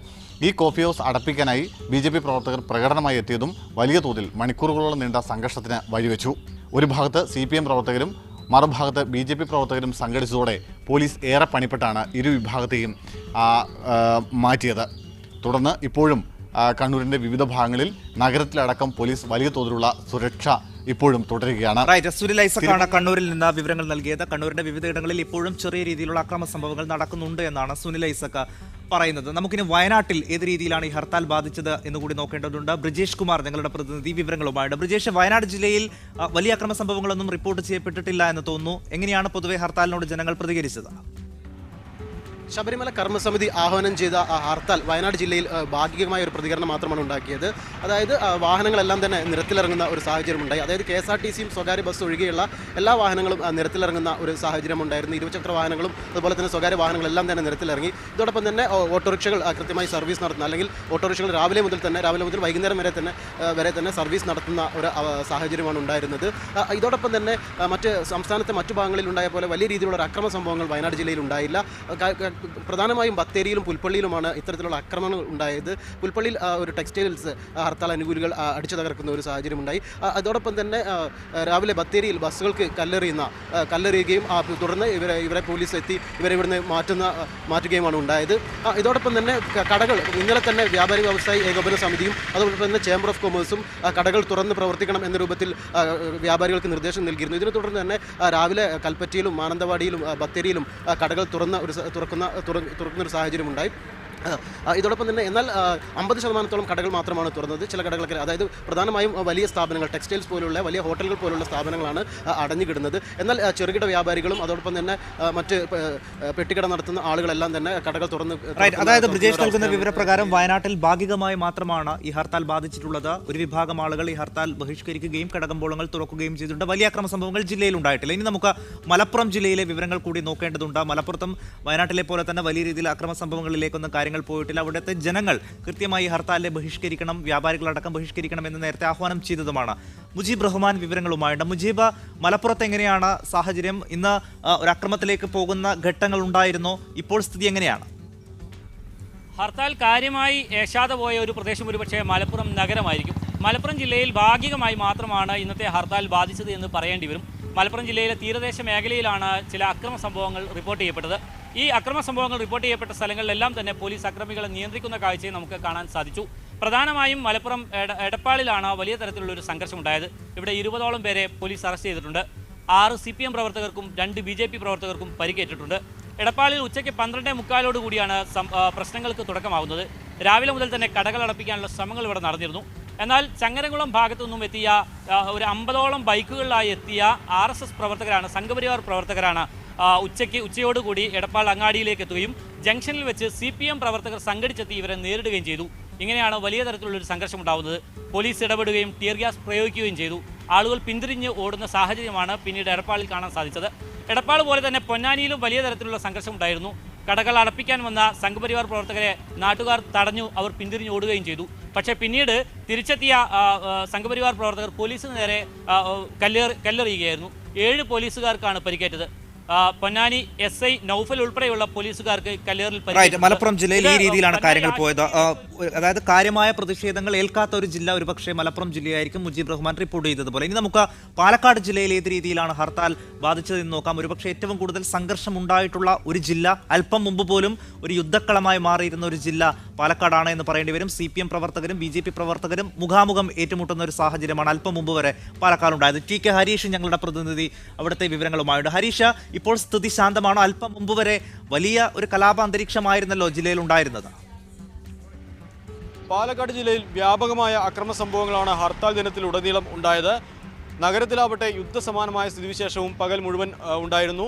ഈ കോഫി ഹൗസ് അടപ്പിക്കാനായി BJP പ്രവർത്തകർ പ്രകടനമായി എത്തിയതും വലിയ തോതിൽ മണിക്കൂറുകളോളം നീണ്ട സംഘർഷത്തിന് വഴിവെച്ചു. ഒരു ഭാഗത്ത് CPM പ്രവർത്തകരും മറുഭാഗത്ത് BJP പ്രവർത്തകരും സംഘടിച്ചതോടെ പോലീസ് ഏറെ പണിപ്പെട്ടാണ് ഇരു വിഭാഗത്തെയും മാറ്റിയത്. തുടർന്ന് ഇപ്പോഴും കണ്ണൂരിൻ്റെ വിവിധ ഭാഗങ്ങളിൽ നഗരത്തിലടക്കം പോലീസ് വലിയ തോതിലുള്ള സുരക്ഷ ഇപ്പോഴും തുടരുകയാണ്. സുനിൽ ഐസക്കാണ് കണ്ണൂരിൽ നിന്ന് വിവരങ്ങൾ നൽകിയത്. കണ്ണൂരിന്റെ വിവിധയിടങ്ങളിൽ ഇപ്പോഴും ചെറിയ രീതിയിലുള്ള അക്രമ സംഭവങ്ങൾ നടക്കുന്നുണ്ട് എന്നാണ് സുനിൽ ഐസക്ക പറയുന്നത്. നമുക്കിനി വയനാട്ടിൽ ഏത് രീതിയിലാണ് ഈ ഹർത്താൽ ബാധിച്ചത് എന്നുകൂടി നോക്കേണ്ടതുണ്ട്. ബ്രിജേഷ് കുമാർ ഞങ്ങളുടെ പ്രതിനിധി വിവരങ്ങളുമായിട്ട്. ബ്രിജേഷ്, വയനാട് ജില്ലയിൽ വലിയ അക്രമ സംഭവങ്ങളൊന്നും റിപ്പോർട്ട് ചെയ്യപ്പെട്ടിട്ടില്ല എന്ന് തോന്നുന്നു. എങ്ങനെയാണ് പൊതുവെ ഹർത്താലിനോട് ജനങ്ങൾ പ്രതികരിച്ചത്? ശബരിമല കർമ്മസമിതി ആഹ്വാനം ചെയ്ത ഹർത്താൽ വയനാട് ജില്ലയിൽ ഭാഗികമായ ഒരു പ്രതികരണം മാത്രമാണ് ഉണ്ടാക്കിയത്. അതായത് വാഹനങ്ങളെല്ലാം തന്നെ നിരത്തിലിറങ്ങുന്ന ഒരു സാഹചര്യമുണ്ടായി. അതായത് KSRTCയും സ്വകാര്യ ബസ് ഒഴികെയുള്ള എല്ലാ വാഹനങ്ങളും നിരത്തിലിറങ്ങുന്ന ഒരു സാഹചര്യം ഉണ്ടായിരുന്നു. ഇരുചക്ര വാഹനങ്ങളും അതുപോലെ തന്നെ സ്വകാര്യ വാഹനങ്ങളെല്ലാം തന്നെ നിരത്തിലിറങ്ങി. ഇതോടൊപ്പം തന്നെ ഓട്ടോറിക്ഷകൾ കൃത്യമായി സർവീസ് നടത്തുന്ന, അല്ലെങ്കിൽ ഓട്ടോറിക്ഷകൾ രാവിലെ മുതൽ വൈകുന്നേരം വരെ തന്നെ സർവീസ് നടത്തുന്ന ഒരു സാഹചര്യമാണ് ഉണ്ടായിരുന്നത്. ഇതോടൊപ്പം തന്നെ സംസ്ഥാനത്തെ മറ്റു ഭാഗങ്ങളിൽ ഉണ്ടായ പോലെ വലിയ രീതിയിലുള്ള ഒരു അക്രമ സംഭവങ്ങൾ വയനാട് ജില്ലയിൽ ഉണ്ടായില്ല. പ്രധാനമായും ബത്തേരിയിലും പുൽപ്പള്ളിയിലുമാണ് ഇത്തരത്തിലുള്ള ആക്രമണങ്ങൾ ഉണ്ടായത്. പുൽപ്പള്ളിയിൽ ഒരു ടെക്സ്റ്റൈൽസ് ഹർത്താൽ അനുകൂലികൾ അടിച്ചു തകർക്കുന്ന ഒരു സാഹചര്യമുണ്ടായി. അതോടൊപ്പം തന്നെ രാവിലെ ബത്തേരിയിൽ ബസ്സുകൾക്ക് കല്ലെറിയുകയും തുടർന്ന് ഇവരെ പോലീസ് എത്തി ഇവരെ ഇവിടുന്ന് മാറ്റുകയുമാണ് ഉണ്ടായത്. ഇതോടൊപ്പം തന്നെ കടകൾ ഇന്നലെ തന്നെ വ്യാപാരി വ്യവസായി ഏകോപന സമിതിയും അതോടൊപ്പം തന്നെ ചേംബർ ഓഫ് കൊമേഴ്സും കടകൾ തുറന്ന് പ്രവർത്തിക്കണം എന്ന രൂപത്തിൽ വ്യാപാരികൾക്ക് നിർദ്ദേശം നൽകിയിരുന്നു. ഇതിനെ തുടർന്ന് തന്നെ രാവിലെ കൽപ്പറ്റയിലും മാനന്തവാടിയിലും ബത്തേരിയിലും കടകൾ തുറക്കുന്ന ഒരു സാഹചര്യമുണ്ടായി. ഇതോടൊപ്പം തന്നെ എന്നാൽ 50% കടകൾ മാത്രമാണ് തുറന്നത്. ചില കടകളൊക്കെ അതായത് പ്രധാനമായും വലിയ സ്ഥാപനങ്ങൾ ടെക്സ്റ്റൈൽസ് പോലുള്ള വലിയ ഹോട്ടലുകൾ പോലുള്ള സ്ഥാപനങ്ങളാണ് അടഞ്ഞുകിടുന്നത്. എന്നാൽ ചെറുകിട വ്യാപാരികളും അതോടൊപ്പം തന്നെ മറ്റ് പെട്ടിക്കട നടത്തുന്ന ആളുകളെല്ലാം തന്നെ കടകൾ തുറന്ന്. അതായത് ബ്രിജേഷ് നൽകുന്ന വിവരപ്രകാരം വയനാട്ടിൽ ഭാഗികമായി മാത്രമാണ് ഈ ഹർത്താൽ ബാധിച്ചിട്ടുള്ളത്. ഒരു വിഭാഗം ആളുകൾ ഈ ഹർത്താൽ ബഹിഷ്കരിക്കുകയും കടകമ്പോളങ്ങൾ തുറക്കുകയും ചെയ്തിട്ടുണ്ട്. വലിയ അക്രമ സംഭവങ്ങൾ ജില്ലയിൽ ഉണ്ടായിട്ടില്ല. ഇനി നമുക്ക് മലപ്പുറം ജില്ലയിലെ വിവരങ്ങൾ കൂടി നോക്കേണ്ടതുണ്ട്. മലപ്പുറത്തും വയനാട്ടിലെ പോലെ തന്നെ വലിയ രീതിയിൽ അക്രമ സംഭവങ്ങളിലേക്കൊന്നും കാര്യങ്ങൾ പോയിട്ടില്ല. അവിടുത്തെ ജനങ്ങൾ കൃത്യമായി ഹർത്താലിനെ ബഹിഷ്കരിക്കണം, വ്യാപാരികളടക്കം ബഹിഷ്കരിക്കണം എന്ന് നേരത്തെ ആഹ്വാനം ചെയ്തതുമാണ്. മുജീബ് റഹ്മാൻ വിവരങ്ങളുമായുണ്ട്. മുജീബ്, മലപ്പുറത്ത് എങ്ങനെയാണ് സാഹചര്യം? ഇന്ന് ഒരു അക്രമത്തിലേക്ക് പോകുന്ന ഘട്ടങ്ങൾ ഉണ്ടായിരുന്നു. ഇപ്പോൾ സ്ഥിതി എങ്ങനെയാണ്? ഹർത്താൽ കാര്യമായി ഏശാതെ പോയ ഒരു പ്രദേശം ഒരുപക്ഷെ മലപ്പുറം നഗരമായിരിക്കും. മലപ്പുറം ജില്ലയിൽ ഭാഗികമായി മാത്രമാണ് ഇന്നത്തെ ഹർത്താൽ ബാധിച്ചത് എന്ന് പറയേണ്ടി വരും. മലപ്പുറം ജില്ലയിലെ തീരദേശ മേഖലയിലാണ് ചില അക്രമ സംഭവങ്ങൾ റിപ്പോർട്ട് ചെയ്യപ്പെട്ടത്. ഈ അക്രമ സംഭവങ്ങൾ റിപ്പോർട്ട് ചെയ്യപ്പെട്ട സ്ഥലങ്ങളിലെല്ലാം തന്നെ പോലീസ് അക്രമികളെ നിയന്ത്രിക്കുന്ന കാഴ്ചയെ നമുക്ക് കാണാൻ സാധിച്ചു. പ്രധാനമായും മലപ്പുറം എടപ്പാളിലാണ് വലിയ തരത്തിലുള്ളൊരു സംഘർഷമുണ്ടായത്. ഇവിടെ 20ഓളം പേരെ പോലീസ് അറസ്റ്റ് ചെയ്തിട്ടുണ്ട്. 6 CPM പ്രവർത്തകർക്കും 2 BJP പ്രവർത്തകർക്കും പരിക്കേറ്റിട്ടുണ്ട്. എടപ്പാളിൽ ഉച്ചയ്ക്ക് 12:45 കൂടിയാണ് പ്രശ്നങ്ങൾക്ക് തുടക്കമാകുന്നത്. രാവിലെ മുതൽ തന്നെ കടകൾ അടപ്പിക്കാനുള്ള ശ്രമങ്ങൾ ഇവിടെ നടന്നിരുന്നു. എന്നാൽ ചങ്ങരംകുളം ഭാഗത്തു നിന്നും എത്തിയ ഒരു 50ഓളം ബൈക്കുകളിലായി എത്തിയ RSS പ്രവർത്തകരാണ്, സംഘപരിവാർ പ്രവർത്തകരാണ് ഉച്ചയോടുകൂടി എടപ്പാൾ അങ്ങാടിയിലേക്ക് എത്തുകയും ജംഗ്ഷനിൽ വെച്ച് CPM പ്രവർത്തകർ സംഘടിച്ചെത്തി ഇവരെ നേരിടുകയും ചെയ്തു. ഇങ്ങനെയാണ് വലിയ തരത്തിലുള്ളൊരു സംഘർഷം ഉണ്ടാകുന്നത്. പോലീസ് ഇടപെടുകയും ടിയർ ഗ്യാസ് പ്രയോഗിക്കുകയും ചെയ്തു. ആളുകൾ പിന്തിരിഞ്ഞ് ഓടുന്ന സാഹചര്യമാണ് പിന്നീട് എടപ്പാളിൽ കാണാൻ സാധിച്ചത്. എടപ്പാൾ പോലെ തന്നെ പൊന്നാനിയിലും വലിയ തരത്തിലുള്ള സംഘർഷം ഉണ്ടായിരുന്നു. കടകൾ അടപ്പിക്കാൻ വന്ന സംഘപരിവാർ പ്രവർത്തകരെ നാട്ടുകാർ തടഞ്ഞു, അവർ പിന്തിരിഞ്ഞ് ഓടുകയും ചെയ്തു. പക്ഷേ പിന്നീട് തിരിച്ചെത്തിയ സംഘപരിവാർ പ്രവർത്തകർ പോലീസിന് നേരെ കല്ലെറിയുകയായിരുന്നു. 7 പോലീസുകാർക്കാണ് പരിക്കേറ്റത്. പൊന്നാനി SI നൌഫൽ ഉൾപ്പെടെയുള്ള പോലീസുകാർക്ക് കല്ലേറിൽ പരിക്കേറ്റു. മലപ്പുറം ജില്ലയിൽ ഈ രീതിയിലാണ് കാര്യങ്ങൾ പോയത്. അതായത് കാര്യമായ പ്രതിഷേധങ്ങൾ ഏൽക്കാത്ത ഒരു ജില്ല ഒരുപക്ഷെ മലപ്പുറം ജില്ലയായിരിക്കും, മുജീബ് റഹ്മാൻ റിപ്പോർട്ട് ചെയ്തതുപോലെ. ഇനി നമുക്ക് പാലക്കാട് ജില്ലയിൽ ഏത് രീതിയിലാണ് ഹർത്താൽ ബാധിച്ചതെന്ന് നോക്കാം. ഒരുപക്ഷെ ഏറ്റവും കൂടുതൽ സംഘർഷം ഉണ്ടായിട്ടുള്ള ഒരു ജില്ല, അല്പം മുമ്പ് പോലും ഒരു യുദ്ധക്കളമായി മാറിയിരുന്ന ഒരു ജില്ല പാലക്കാടാണ് എന്ന് പറയേണ്ടി വരും. CPM പ്രവർത്തകരും BJP പ്രവർത്തകരും മുഖാമുഖം ഏറ്റുമുട്ടുന്ന ഒരു സാഹചര്യമാണ് അല്പം മുമ്പ് വരെ പാലക്കാടുണ്ടായത്. TK ഹരീഷ് ഞങ്ങളുടെ പ്രതിനിധി അവിടുത്തെ വിവരങ്ങളുമായുണ്ട്. ഹരീഷ്, ഇപ്പോൾ സ്ഥിതി ശാന്തമാണോ? അല്പം മുമ്പ് വരെ വലിയ ഒരു കലാപാന്തരീക്ഷമായിരുന്നല്ലോ ജില്ലയിൽ ഉണ്ടായിരുന്നത്. പാലക്കാട് ജില്ലയിൽ വ്യാപകമായ അക്രമ സംഭവങ്ങളാണ് ഹർത്താൽ ദിനത്തിലുടനീളം ഉണ്ടായത്. നഗരത്തിലാവട്ടെ യുദ്ധസമാനമായ സ്ഥിതിവിശേഷവും പകൽ മുഴുവൻ ഉണ്ടായിരുന്നു.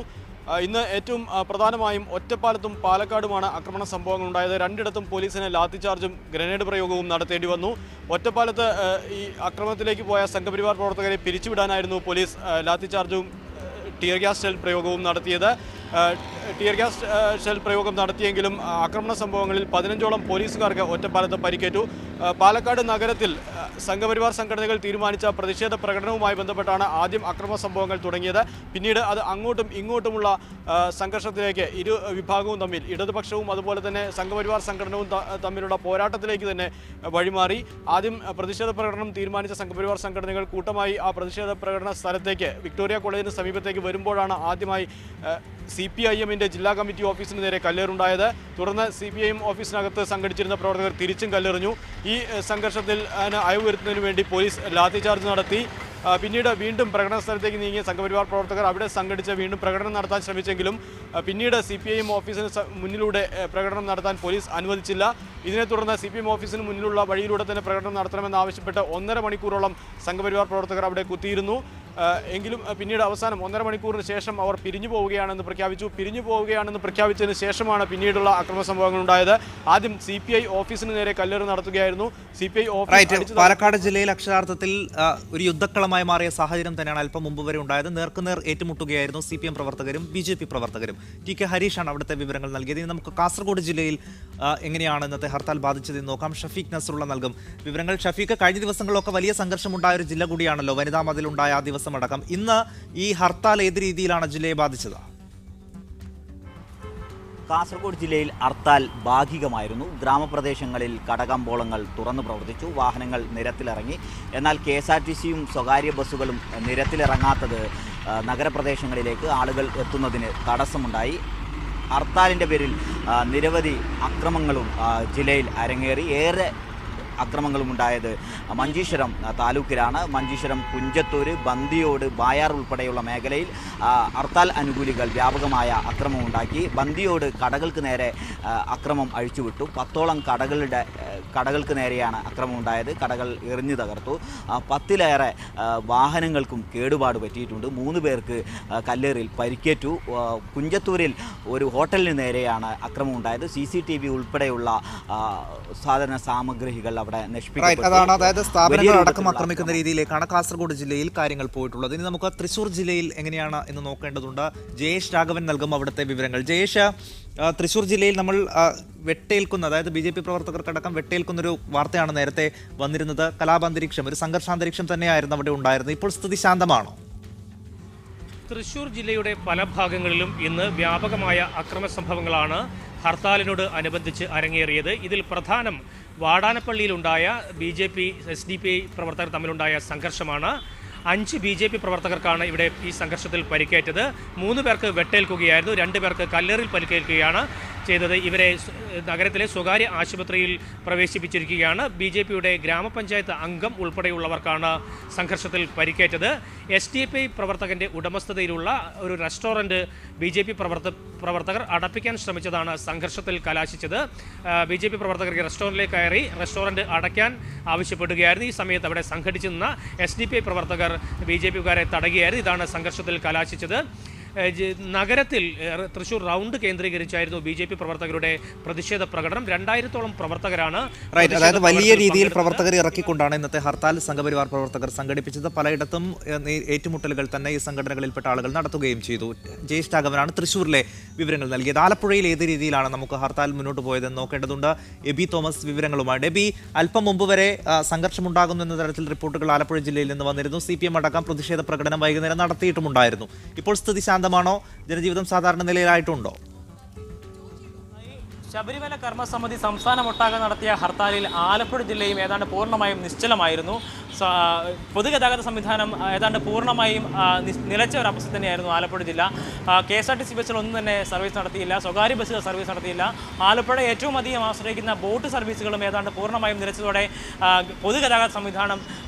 ഇന്ന് ഏറ്റവും പ്രധാനമായും ഒറ്റപ്പാലത്തും പാലക്കാടുമാണ് ആക്രമണ സംഭവങ്ങൾ ഉണ്ടായത്. രണ്ടിടത്തും പോലീസിന് ലാത്തിചാർജും ഗ്രനേഡ് പ്രയോഗവും നടത്തേണ്ടി വന്നു. ഒറ്റപ്പാലത്ത് ഈ അക്രമത്തിലേക്ക് പോയ സംഘപരിവാർ പ്രവർത്തകരെ പിരിച്ചുവിടാനായിരുന്നു പോലീസ് ലാത്തിചാർജും ടിയർ ഗ്യാസ് ഷെൽ പ്രയോഗവും നടത്തിയത്. ടിയർ ഗ്യാസ് ഷെൽ പ്രയോഗം നടത്തിയെങ്കിലും ആക്രമണ സംഭവങ്ങളിൽ 15ഓളം പോലീസുകാർക്ക് ഒറ്റപ്പാലത്ത് പരിക്കേറ്റു. പാലക്കാട് നഗരത്തിൽ സംഘപരിവാർ സംഘടനകൾ തീരുമാനിച്ച പ്രതിഷേധ പ്രകടനവുമായി ബന്ധപ്പെട്ടാണ് ആദ്യം അക്രമ സംഭവങ്ങൾ തുടങ്ങിയത്. പിന്നീട് അത് അങ്ങോട്ടും ഇങ്ങോട്ടുമുള്ള സംഘർഷത്തിലേക്ക് ഇരു വിഭാഗവും തമ്മിൽ, ഇടതുപക്ഷവും അതുപോലെ തന്നെ സംഘപരിവാർ സംഘടനവും തമ്മിലുള്ള പോരാട്ടത്തിലേക്ക് തന്നെ വഴിമാറി. ആദ്യം പ്രതിഷേധ പ്രകടനം തീരുമാനിച്ച സംഘപരിവാർ സംഘടനകൾ കൂട്ടമായി ആ പ്രതിഷേധ പ്രകടന സ്ഥലത്തേക്ക് വിക്ടോറിയ കോളേജിന് സമീപത്തേക്ക് വരുമ്പോഴാണ് ആദ്യമായി CPIM-ന്റെ ജില്ലാ കമ്മിറ്റി ഓഫീസിന് നേരെ കല്ലേറുണ്ടായത്. തുടർന്ന് CPIM ഓഫീസിനകത്ത് സംഘടിച്ചിരുന്ന പ്രവർത്തകർ തിരിച്ചും കല്ലെറിഞ്ഞു. ഈ സംഘർഷത്തിൽ അയവ് വരുത്തുന്നതിന് വേണ്ടി പോലീസ് ലാത്തിചാർജ് നടത്തി. പിന്നീട് വീണ്ടും പ്രകടന സ്ഥലത്തേക്ക് നീങ്ങിയ സംഘപരിവാർ പ്രവർത്തകർ അവിടെ സംഘടിച്ച് വീണ്ടും പ്രകടനം നടത്താൻ ശ്രമിച്ചെങ്കിലും പിന്നീട് CPIM ഓഫീസിന് മുന്നിലൂടെ പ്രകടനം നടത്താൻ പോലീസ് അനുവദിച്ചില്ല. ഇതിനെ തുടർന്ന് CPIM ഓഫീസിന് മുന്നിലുള്ള വഴിയിലൂടെ തന്നെ പ്രകടനം നടത്തണമെന്നാവശ്യപ്പെട്ട് 1.5 മണിക്കൂറോളം സംഘപരിവാർ പ്രവർത്തകർ അവിടെ കുത്തിയിരുന്നു. എങ്കിലും പിന്നീട് അവസാനം 1.5 മണിക്കൂറിന് ശേഷം അവർ പിരിഞ്ഞു പോവുകയാണെന്ന് പ്രഖ്യാപിച്ചതിന് ശേഷമാണ് പിന്നീടുള്ള അക്രമ സംഭവങ്ങൾ ഉണ്ടായത്. ആദ്യം CPI ഓഫീസിന് നേരെ കല്ലെറി നടത്തുകയായിരുന്നു. CPI ഓഫീസ് പാലക്കാട് ജില്ലയിൽ അക്ഷരാർത്ഥത്തിൽ ഒരു യുദ്ധക്കളമായി മാറിയ സാഹചര്യം തന്നെയാണ് അല്പം മുമ്പ് വരെ ഉണ്ടായത്. നേർക്കുനേർ ഏറ്റുമുട്ടുകയായിരുന്നു CPM പ്രവർത്തകരും BJP പ്രവർത്തകരും. TK ഹരീഷാണ് അവിടുത്തെ വിവരങ്ങൾ നൽകിയത്. ഇനി നമുക്ക് കാസർഗോഡ് ജില്ലയിൽ എങ്ങനെയാണ് ഇന്നത്തെ ഹർത്താൽ ബാധിച്ചതെന്ന് നോക്കാം. ഷഫീഖ് നസറുള്ള നൽകും വിവരങ്ങൾ. ഷഫീഖ്, കഴിഞ്ഞ ദിവസങ്ങളിലൊക്കെ വലിയ സംഘർഷമുണ്ടായ ഒരു ജില്ല കൂടിയാണല്ലോ, വനിതാ മതിലുണ്ടായ ആ ദിവസം അടക്കം. ഇന്ന് ഈ ഹർത്താൽ ഏത് രീതിയിലാണ് ജില്ലയെ ബാധിച്ചത്? കാസർഗോഡ് ജില്ലയിൽ ഹർത്താൽ ഭാഗികമായിരുന്നു. ഗ്രാമപ്രദേശങ്ങളിൽ കടകമ്പോളങ്ങൾ തുറന്നു പ്രവർത്തിച്ചു, വാഹനങ്ങൾ നിരത്തിലിറങ്ങി. എന്നാൽ KSRTCയും സ്വകാര്യ ബസ്സുകളും നിരത്തിലിറങ്ങാത്തത് നഗരപ്രദേശങ്ങളിലേക്ക് ആളുകൾ എത്തുന്നതിന് തടസ്സമുണ്ടായി. ഹർത്താലിൻ്റെ പേരിൽ നിരവധി അക്രമങ്ങളും ജില്ലയിൽ അരങ്ങേറി. ഏറെ അക്രമങ്ങളും ഉണ്ടായത് മഞ്ചേശ്വരം താലൂക്കിലാണ്. മഞ്ചേശ്വരം, കുഞ്ചത്തൂർ, ബന്ദിയോട്, ബായാർ ഉൾപ്പെടെയുള്ള മേഖലയിൽ ഹർത്താൽ അനുകൂലികൾ വ്യാപകമായ അക്രമമുണ്ടാക്കി. ബന്ദിയോട് കടകൾക്ക് നേരെ അക്രമം അഴിച്ചുവിട്ടു. 10ഓളം കടകൾക്ക് നേരെയാണ് അക്രമം ഉണ്ടായത്. കടകൾ എറിഞ്ഞു തകർത്തു. 10ലേറെ വാഹനങ്ങൾക്കും കേടുപാട് പറ്റിയിട്ടുണ്ട്. 3 പേർക്ക് കല്ലേറിൽ പരിക്കേറ്റു. കുഞ്ചത്തൂരിൽ ഒരു ഹോട്ടലിന് നേരെയാണ് അക്രമം ഉണ്ടായത്. CCTV ഉൾപ്പെടെയുള്ള സാധന സാമഗ്രികൾ അവിടെ നശിപ്പിക്കപ്പെട്ടു. അതാണ്, അതായത് സ്ഥാപനങ്ങൾ അടക്കം ആക്രമിക്കുന്ന രീതിയിലേക്കാണ് കാസർഗോഡ് ജില്ലയിൽ കാര്യങ്ങൾ പോയിട്ടുള്ളത്. ഇനി നമുക്ക് തൃശ്ശൂർ ജില്ലയിൽ എങ്ങനെയാണ് എന്ന് നോക്കേണ്ടതുണ്ട്. ജയേഷ് രാഘവൻ നൽകും അവിടുത്തെ വിവരങ്ങൾ. ജയേഷ്, തൃശ്ശൂർ ജില്ലയിൽ നമ്മൾ വെട്ടേൽക്കുന്ന, അതായത് BJP പ്രവർത്തകർക്കടക്കം വെട്ടേൽക്കുന്നൊരു വാർത്തയാണ് നേരത്തെ വന്നിരുന്നത്. കലാപാന്തരീക്ഷം, ഒരു സംഘർഷാന്തരീക്ഷം തന്നെയായിരുന്നു അവിടെ ഉണ്ടായിരുന്നത്. ഇപ്പോൾ സ്ഥിതി ശാന്തമാണോ? തൃശൂർ ജില്ലയുടെ പല ഭാഗങ്ങളിലും ഇന്ന് വ്യാപകമായ അക്രമ സംഭവങ്ങളാണ് ഹർത്താലിനോട് അനുബന്ധിച്ച് അരങ്ങേറിയത്. ഇതിൽ പ്രധാനം വാടാനപ്പള്ളിയിലുണ്ടായ BJP SDPI പ്രവർത്തകർ തമ്മിലുണ്ടായ സംഘർഷമാണ്. 5 BJP പ്രവർത്തകർക്കാണ് ഇവിടെ ഈ സംഘർഷത്തിൽ പരിക്കേറ്റത്. 3 പേർക്ക് വെട്ടേൽക്കുകയായിരുന്നു, 2 പേർക്ക് കല്ലേറിൽ പരിക്കേൽക്കുകയാണ് ചെയ്തത്. ഇവരെ നഗരത്തിലെ സ്വകാര്യ ആശുപത്രിയിൽ പ്രവേശിപ്പിച്ചിരിക്കുകയാണ്. BJPയുടെ ഗ്രാമപഞ്ചായത്ത് അംഗം ഉൾപ്പെടെയുള്ളവർക്കാണ് സംഘർഷത്തിൽ പരിക്കേറ്റത്. SDPI പ്രവർത്തകൻ്റെ ഉടമസ്ഥതയിലുള്ള ഒരു റെസ്റ്റോറൻറ്റ് BJP പ്രവർത്തകർ അടപ്പിക്കാൻ ശ്രമിച്ചതാണ് സംഘർഷത്തിൽ കലാശിച്ചത്. BJP പ്രവർത്തകർക്ക് റെസ്റ്റോറൻറ്റിലേക്ക് കയറി റെസ്റ്റോറൻറ്റ് അടയ്ക്കാൻ ആവശ്യപ്പെടുകയായിരുന്നു. ഈ സമയത്ത് അവിടെ സംഘടിച്ചു നിന്ന SDPI പ്രവർത്തകർ BJPക്കാരെ തടയുകയായിരുന്നു. ഇതാണ് സംഘർഷത്തിൽ കലാശിച്ചത്. നഗരത്തിൽ തൃശൂർ റൗണ്ട് കേന്ദ്രീകരിച്ചായിരുന്നു BJP പ്രവർത്തകരുടെ പ്രതിഷേധ പ്രകടനം. 2000-ഓളം പ്രവർത്തകരാണ്. അതായത് വലിയ രീതിയിൽ പ്രവർത്തകർ ഇറക്കിക്കൊണ്ടാണ് ഇന്നത്തെ ഹർത്താൽ സംഘപരിവാർ പ്രവർത്തകർ സംഘടിപ്പിച്ചത്. പലയിടത്തും ഏറ്റുമുട്ടലുകൾ തന്നെ ഈ സംഘടനകളിൽപ്പെട്ട ആളുകൾ നടത്തുകയും ചെയ്തു. ജയേഷ് രാഘവനാണ് തൃശ്ശൂരിലെ വിവരങ്ങൾ നൽകിയത്. ആലപ്പുഴയിൽ ഏത് രീതിയിലാണ് നമുക്ക് ഹർത്താൽ മുന്നോട്ട് പോയതെന്ന് നോക്കേണ്ടതുണ്ട്. എബി തോമസ് വിവരങ്ങളുമായി. എബി, അല്പം മുമ്പ് വരെ സംഘർഷമുണ്ടാകുന്നു എന്ന തരത്തിൽ റിപ്പോർട്ടുകൾ ആലപ്പുഴ ജില്ലയിൽ നിന്ന് വന്നിരുന്നു. CPM അടക്കം പ്രതിഷേധ പ്രകടനം വൈകുന്നേരം നടത്തിയിട്ടുമുണ്ടായിരുന്നു. ഇപ്പോൾ സ്ഥിതി ശാന്തമാണോ? ജനജീവിതം സാധാരണ നിലയിലായിട്ടുണ്ടോ? ശബരിമല കർമ്മസമിതി സംസ്ഥാനമൊട്ടാകെ നടത്തിയ ഹർത്താലിൽ ആലപ്പുഴ ജില്ലയും ഏതാണ്ട് പൂർണ്ണമായും നിശ്ചലമായിരുന്നു. പൊതുഗതാഗത സംവിധാനം ഏതാണ്ട് പൂർണ്ണമായും നിലച്ച ഒരു അവസ്ഥ തന്നെയായിരുന്നു ആലപ്പുഴ ജില്ല. KSRTC ബസ്സുകളൊന്നും തന്നെ സർവീസ് നടത്തിയില്ല, സ്വകാര്യ ബസ്സുകൾ സർവീസ് നടത്തിയില്ല. ആലപ്പുഴ ഏറ്റവും അധികം ആശ്രയിക്കുന്ന ബോട്ട് സർവീസുകളും ഏതാണ്ട് പൂർണ്ണമായും നിലച്ചതോടെ പൊതുഗതാഗത സംവിധാനം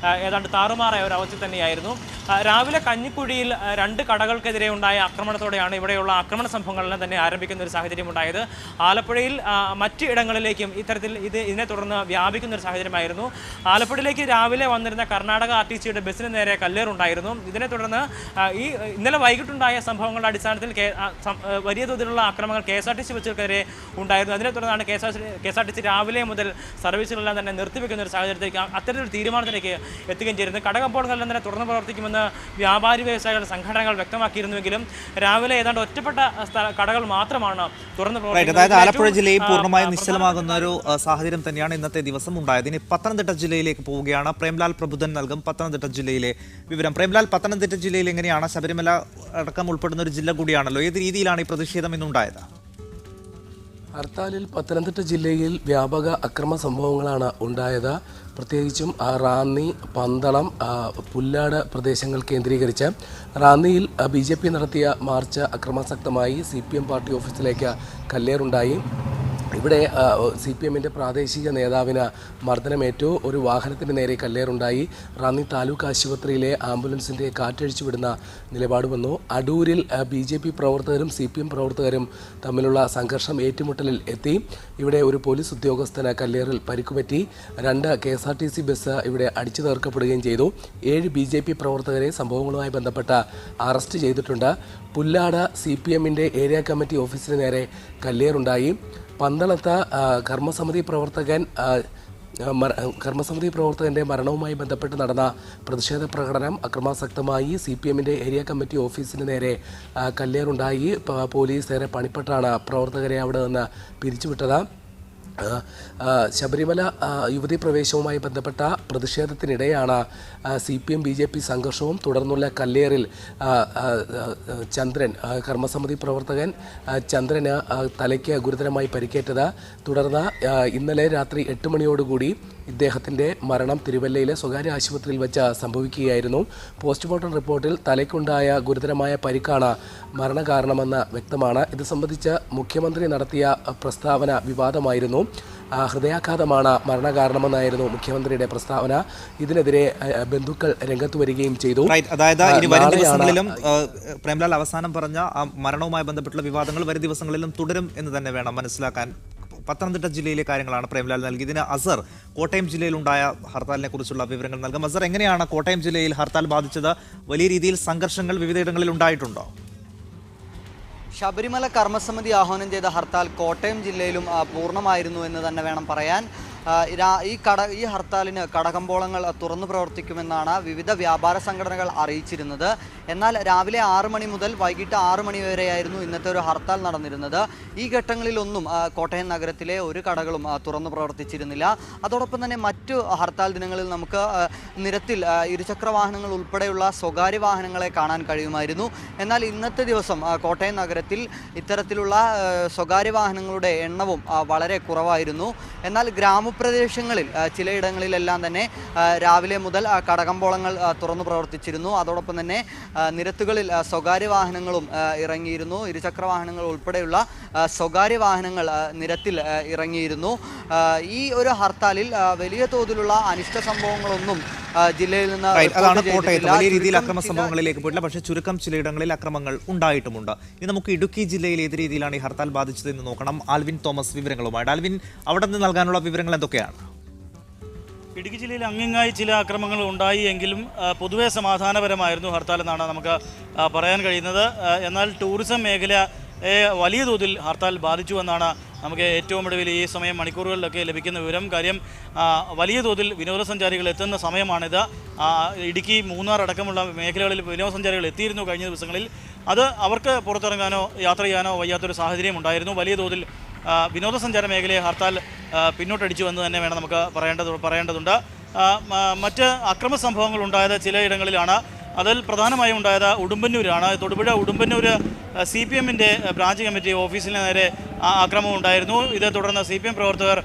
ഏതാണ്ട് താറുമാറായ ഒരു അവസ്ഥ തന്നെയായിരുന്നു. രാവിലെ കഞ്ഞിക്കുഴിയിൽ 2 കടകൾക്കെതിരെ ഉണ്ടായ ആക്രമണത്തോടെയാണ് ഇവിടെയുള്ള ആക്രമണ സംഭവങ്ങളെല്ലാം തന്നെ ആരംഭിക്കുന്ന ഒരു സാഹചര്യം ഉണ്ടായത്. ആലപ്പുഴയിൽ മറ്റ് ഇടങ്ങളിലേക്കും ഇത്തരത്തിൽ ഇതിനെ തുടർന്ന് വ്യാപിക്കുന്ന ഒരു സാഹചര്യമായിരുന്നു. ആലപ്പുഴയിലേക്ക് രാവിലെ വന്നിരുന്ന കർണാടക RTCയുടെ ബസ്സിന് നേരെ കല്ലേറുണ്ടായിരുന്നു. ഇതിനെ തുടർന്ന് ഇന്നലെ വൈകിട്ടുണ്ടായ സംഭവങ്ങളുടെ അടിസ്ഥാനത്തിൽ വലിയ തോതിലുള്ള ആക്രമണങ്ങൾ KSRTC ബസ്സുകൾക്കെതിരെ ഉണ്ടായിരുന്നു. അതിനെ തുടർന്നാണ് KSRTC രാവിലെ മുതൽ സർവീസുകളെല്ലാം തന്നെ നിർത്തിവെക്കുന്ന ഒരു സാഹചര്യത്തിലേക്ക് അത്തരത്തിലൊരു തീരുമാനത്തിലേക്ക് എത്തുകയും ചെയ്തിരുന്നു. കടകമ്പോളങ്ങളെല്ലാം തന്നെ തുറന്നു പ്രവർത്തിക്കുമെന്ന് വ്യാപാരി വ്യവസായികളുടെ സംഘടനകൾ വ്യക്തമാക്കിയിരുന്നുവെങ്കിലും രാവിലെ ഏതാണ്ട് ഒറ്റപ്പെട്ട കടകൾ മാത്രമാണ് തുറന്നു പ്രവർത്തിക്കുന്നത്. ആലപ്പുഴ ജില്ലയിൽ പൂർണ്ണമായും നിശ്ചലമാകുന്ന ഒരു സാഹചര്യം തന്നെയാണ് ഇന്നത്തെ ദിവസം ഉണ്ടായത്. ഇനി പത്തനംതിട്ട ജില്ലയിലേക്ക് പോവുകയാണ്. പ്രേംലാൽ പ്രബുദ്ധൻ നൽകും പത്തനംതിട്ട ജില്ലയിലെ വിവരം. പ്രേംലാൽ, പത്തനംതിട്ട ജില്ലയിൽ എങ്ങനെയാണ്? ശബരിമല അടക്കം ഉൾപ്പെടുന്ന ഒരു ജില്ല കൂടിയാണല്ലോ. ഏത് രീതിയിലാണ് ഈ പ്രതിഷേധം ഇന്നുണ്ടായത്? ഹർത്താലിൽ പത്തനംതിട്ട ജില്ലയിൽ വ്യാപക അക്രമ സംഭവങ്ങളാണ് ഉണ്ടായത്. പ്രത്യേകിച്ചും റാന്നി, പന്തളം, പുല്ലാട് പ്രദേശങ്ങൾ കേന്ദ്രീകരിച്ച് റാന്നിയിൽ BJP നടത്തിയ മാർച്ച് അക്രമാസക്തമായി CPM പാർട്ടി ഓഫീസിലേക്ക് കല്ലേറുണ്ടായി. ഇവിടെ CPMൻ്റെ പ്രാദേശിക നേതാവിന് മർദ്ദനമേറ്റു. ഒരു വാഹനത്തിന് നേരെ കല്ലേറുണ്ടായി. റാന്നി താലൂക്ക് ആശുപത്രിയിലെ ആംബുലൻസിൻ്റെ കാറ്റഴിച്ചു വിടുന്ന നിലപാട് വന്നു. അടൂരിൽ BJP പ്രവർത്തകരും CPM പ്രവർത്തകരും തമ്മിലുള്ള സംഘർഷം ഏറ്റുമുട്ടലിൽ എത്തി. ഇവിടെ ഒരു പോലീസ് ഉദ്യോഗസ്ഥന് കല്ലേറിൽ പരിക്കുപറ്റി. 2 KSRTC ബസ് ഇവിടെ അടിച്ചു തീർക്കപ്പെടുകയും ചെയ്തു. 7 BJP പ്രവർത്തകരെ സംഭവങ്ങളുമായി ബന്ധപ്പെട്ട് അറസ്റ്റ് ചെയ്തിട്ടുണ്ട്. പുല്ലാട് CPMൻ്റെ ഏരിയ കമ്മിറ്റി ഓഫീസിന് നേരെ കല്ലേറുണ്ടായി. പന്തളത്ത് കർമ്മസമിതി പ്രവർത്തകൻ്റെ മരണവുമായി ബന്ധപ്പെട്ട് നടന്ന പ്രതിഷേധ പ്രകടനം അക്രമാസക്തമായി. CPMൻ്റെ ഏരിയ കമ്മിറ്റി ഓഫീസിന് നേരെ കല്ലേറുണ്ടായി. പോലീസ് ഏറെ പണിപ്പെട്ടാണ് പ്രവർത്തകരെ അവിടെ നിന്ന് പിരിച്ചുവിട്ടത്. ശബരിമല യുവതി പ്രവേശവുമായി ബന്ധപ്പെട്ട പ്രതിഷേധത്തിനിടെയാണ് CPM BJP സംഘർഷവും തുടർന്നുള്ള കല്ലേറിൽ ചന്ദ്രൻ കർമ്മസമിതി പ്രവർത്തകൻ ചന്ദ്രന് തലയ്ക്ക് ഗുരുതരമായി പരിക്കേറ്റത്. തുടർന്ന് ഇന്നലെ രാത്രി 8 മണിയോടുകൂടി ഇദ്ദേഹത്തിൻ്റെ മരണം തിരുവല്ലയിലെ സ്വകാര്യ ആശുപത്രിയിൽ വെച്ച് സംഭവിക്കുകയായിരുന്നു. പോസ്റ്റ്മോർട്ടം റിപ്പോർട്ടിൽ തലയ്ക്കുണ്ടായ ഗുരുതരമായ പരിക്കാണ് മരണകാരണമെന്ന് വ്യക്തമാണ്. ഇത് സംബന്ധിച്ച് മുഖ്യമന്ത്രി നടത്തിയ പ്രസ്താവന വിവാദമായിരുന്നു. ഹൃദയാഘാതമാണ് മരണകാരണമെന്നായിരുന്നു മുഖ്യമന്ത്രിയുടെ പ്രസ്താവന. ഇതിനെതിരെ ബന്ധുക്കൾ രംഗത്ത് വരികയും ചെയ്തു. അതായത് ഇനി വരും ദിവസങ്ങളിലും പ്രേംലാൽ അവസാനം പറഞ്ഞ മരണവുമായി ബന്ധപ്പെട്ടുള്ള വിവാദങ്ങൾ വരും ദിവസങ്ങളിലും തുടരും എന്ന് തന്നെ വേണം മനസ്സിലാക്കാൻ. പത്തനംതിട്ട ജില്ലയിലെ കാര്യങ്ങളാണ് പ്രേംലാൽ നൽകി. ഇതിന് അസർ കോട്ടയം ജില്ലയിലുണ്ടായ ഹർത്താലിനെ കുറിച്ചുള്ള വിവരങ്ങൾ നൽകാം. അസർ, എങ്ങനെയാണ് കോട്ടയം ജില്ലയിൽ ഹർത്താൽ ബാധിച്ചത്? വലിയ രീതിയിൽ സംഘർഷങ്ങൾ വിവിധയിടങ്ങളിൽ ഉണ്ടായിട്ടുണ്ടോ? ശബരിമല കർമ്മസമിതി ആഹ്വാനം ചെയ്ത ഹർത്താൽ കോട്ടയം ജില്ലയിലും പൂർണ്ണമായിരുന്നു എന്ന് തന്നെ വേണം പറയാൻ. ഈ ഹർത്താലിന് കടകമ്പോളങ്ങൾ തുറന്നു പ്രവർത്തിക്കുമെന്നാണ് വിവിധ വ്യാപാര സംഘടനകൾ അറിയിച്ചിരുന്നത്. എന്നാൽ രാവിലെ 6 മണി മുതൽ വൈകിട്ട് 6 മണി വരെയായിരുന്നു ഇന്നത്തെ ഒരു ഹർത്താൽ നടന്നിരുന്നത്. ഈ ഘട്ടങ്ങളിലൊന്നും കോട്ടയം നഗരത്തിലെ ഒരു കടകളും തുറന്നു പ്രവർത്തിച്ചിരുന്നില്ല. അതോടൊപ്പം തന്നെ മറ്റു ഹർത്താൽ ദിനങ്ങളിൽ നമുക്ക് നിരത്തിൽ ഇരുചക്ര വാഹനങ്ങൾ ഉൾപ്പെടെയുള്ള സ്വകാര്യ വാഹനങ്ങളെ കാണാൻ കഴിയുമായിരുന്നു. എന്നാൽ ഇന്നത്തെ ദിവസം കോട്ടയം നഗരത്തിൽ ഇത്തരത്തിലുള്ള സ്വകാര്യ വാഹനങ്ങളുടെ എണ്ണവും വളരെ കുറവായിരുന്നു. എന്നാൽ ഗ്രാമപ്രദേശങ്ങളിൽ ചിലയിടങ്ങളിലെല്ലാം തന്നെ രാവിലെ മുതൽ കടകമ്പോളങ്ങൾ തുറന്നു പ്രവർത്തിച്ചിരുന്നു. അതോടൊപ്പം തന്നെ നിരത്തുകളിൽ സ്വകാര്യ വാഹനങ്ങളും ഇറങ്ങിയിരുന്നു. ഇരുചക്ര വാഹനങ്ങൾ ഉൾപ്പെടെയുള്ള സ്വകാര്യ വാഹനങ്ങൾ നിരത്തിൽ ഇറങ്ങിയിരുന്നു. ഈ ഒരു ഹർത്താലിൽ വലിയ തോതിലുള്ള അനിഷ്ട സംഭവങ്ങളൊന്നും ജില്ലയിൽ നിന്ന് അതാണ് കോട്ടയത്ത് വലിയ രീതിയിൽ അക്രമ സംഭവങ്ങളിലേക്ക് പോയിട്ടില്ല. പക്ഷേ ചുരുക്കം ചിലയിടങ്ങളിൽ അക്രമങ്ങൾ ഉണ്ടായിട്ടുമുണ്ട്. ഇനി നമുക്ക് ഇടുക്കി ജില്ലയിൽ ഏത് രീതിയിലാണ് ഈ ഹർത്താൽ ബാധിച്ചത് എന്ന് നോക്കണം. Alvin Thomas വിവരങ്ങളുമായിട്ട്. ആൽവിൻ, അവിടെ നിന്ന് നൽകാനുള്ള വിവരങ്ങൾ എന്തൊക്കെയാണ്? ഇടുക്കി ജില്ലയിൽ അങ്ങിങ്ങായി ചില ആക്രമണങ്ങൾ ഉണ്ടായി എങ്കിലും പൊതുവെ സമാധാനപരമായിരുന്നു ഹർത്താൽ എന്നാണ് നമുക്ക് പറയാൻ കഴിയുന്നത്. എന്നാൽ ടൂറിസം മേഖലയെ വലിയ തോതിൽ ഹർത്താൽ ബാധിച്ചു എന്നാണ് നമുക്ക് ഏറ്റവും ഒടുവിൽ ഈ സമയം മണിക്കൂറുകളിലൊക്കെ ലഭിക്കുന്ന വിവരം. കാര്യം വലിയ തോതിൽ വിനോദസഞ്ചാരികൾ എത്തുന്ന സമയമാണിത്. ഇടുക്കി, മൂന്നാർ അടക്കമുള്ള മേഖലകളിൽ വിനോദസഞ്ചാരികൾ എത്തിയിരുന്നു കഴിഞ്ഞ ദിവസങ്ങളിൽ. അത് അവർക്ക് പുറത്തിറങ്ങാനോ യാത്ര ചെയ്യാനോ വയ്യാത്തൊരു സാഹചര്യം ഉണ്ടായിരുന്നു. വലിയ തോതിൽ വിനോദസഞ്ചാര മേഖലയെ ഹർത്താൽ പിന്നോട്ടടിച്ചു എന്ന് തന്നെ വേണം നമുക്ക് പറയേണ്ടതുണ്ട്. മറ്റ് അക്രമ സംഭവങ്ങൾ ഉണ്ടായത് ചിലയിടങ്ങളിലാണ്. അതിൽ പ്രധാനമായും ഉണ്ടായത് ഉടുമ്പന്നൂരാണ്. തൊടുപുഴ ഉടുമ്പന്നൂർ CPM-ൻ്റെ ബ്രാഞ്ച് കമ്മിറ്റി ഓഫീസിന് നേരെ ആക്രമണം ഉണ്ടായിരുന്നു. ഇതേ തുടർന്ന് CPM പ്രവർത്തകർ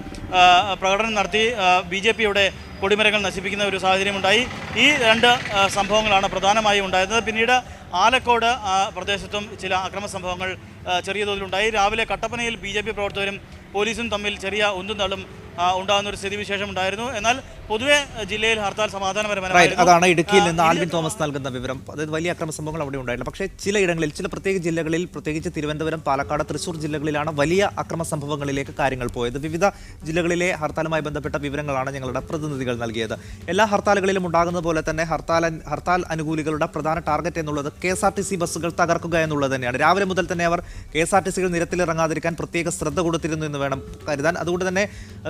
പ്രകടനം നടത്തി BJP-യുടെ കൊടിമരങ്ങൾ നശിപ്പിക്കുന്ന ഒരു സാഹചര്യമുണ്ടായി. ഈ 2 സംഭവങ്ങളാണ് പ്രധാനമായും ഉണ്ടായിരുന്നത്. പിന്നീട് ആലക്കോട് പ്രദേശത്തും ചില അക്രമ സംഭവങ്ങൾ ചെറിയ തോതിലുണ്ടായി. രാവിലെ കട്ടപ്പനയിൽ BJP പ്രവർത്തകരും പോലീസും തമ്മിൽ ചെറിയ ഒന്നും തള്ളും ഉണ്ടാകുന്ന ഒരു സ്ഥിതിവിശേഷം ഉണ്ടായിരുന്നു. എന്നാൽ പൊതുവെ ജില്ലയിൽ ഹർത്താൽ സമാധാനപരമായിരുന്നു. അതാണ് ഇടുക്കിയിൽ നിന്ന് ആൽവിൻ തോമസ് നൽകുന്ന വിവരം. അതായത് വലിയ അക്രമ സംഭവങ്ങൾ അവിടെ ഉണ്ടായില്ല. പക്ഷേ ചിലയിടങ്ങളിൽ, ചില പ്രത്യേക ജില്ലകളിൽ, പ്രത്യേകിച്ച് തിരുവനന്തപുരം, പാലക്കാട്, തൃശ്ശൂർ ജില്ലകളിലാണ് വലിയ അക്രമ സംഭവങ്ങളിലേക്ക് കാര്യങ്ങൾ പോയത്. വിവിധ ജില്ലകളിലെ ഹർത്താലുമായി ബന്ധപ്പെട്ട വിവരങ്ങളാണ് ഞങ്ങളുടെ പ്രതിനിധികൾ നൽകിയത്. എല്ലാ ഹർത്താലുകളിലും ഉണ്ടാകുന്ന പോലെ തന്നെ ഹർത്താൽ അനുകൂലികളുടെ പ്രധാന ടാർഗറ്റ് എന്നുള്ളത് KSRTC ബസ്സുകൾ തകർക്കുക എന്നുള്ളത് തന്നെയാണ്. രാവിലെ മുതൽ തന്നെ അവർ KSRTCകൾ നിരത്തിലിറങ്ങാതിരിക്കാൻ പ്രത്യേക ശ്രദ്ധ കൊടുത്തിരുന്നു എന്ന് വേണം കരുതാൻ. അതുകൊണ്ട് തന്നെ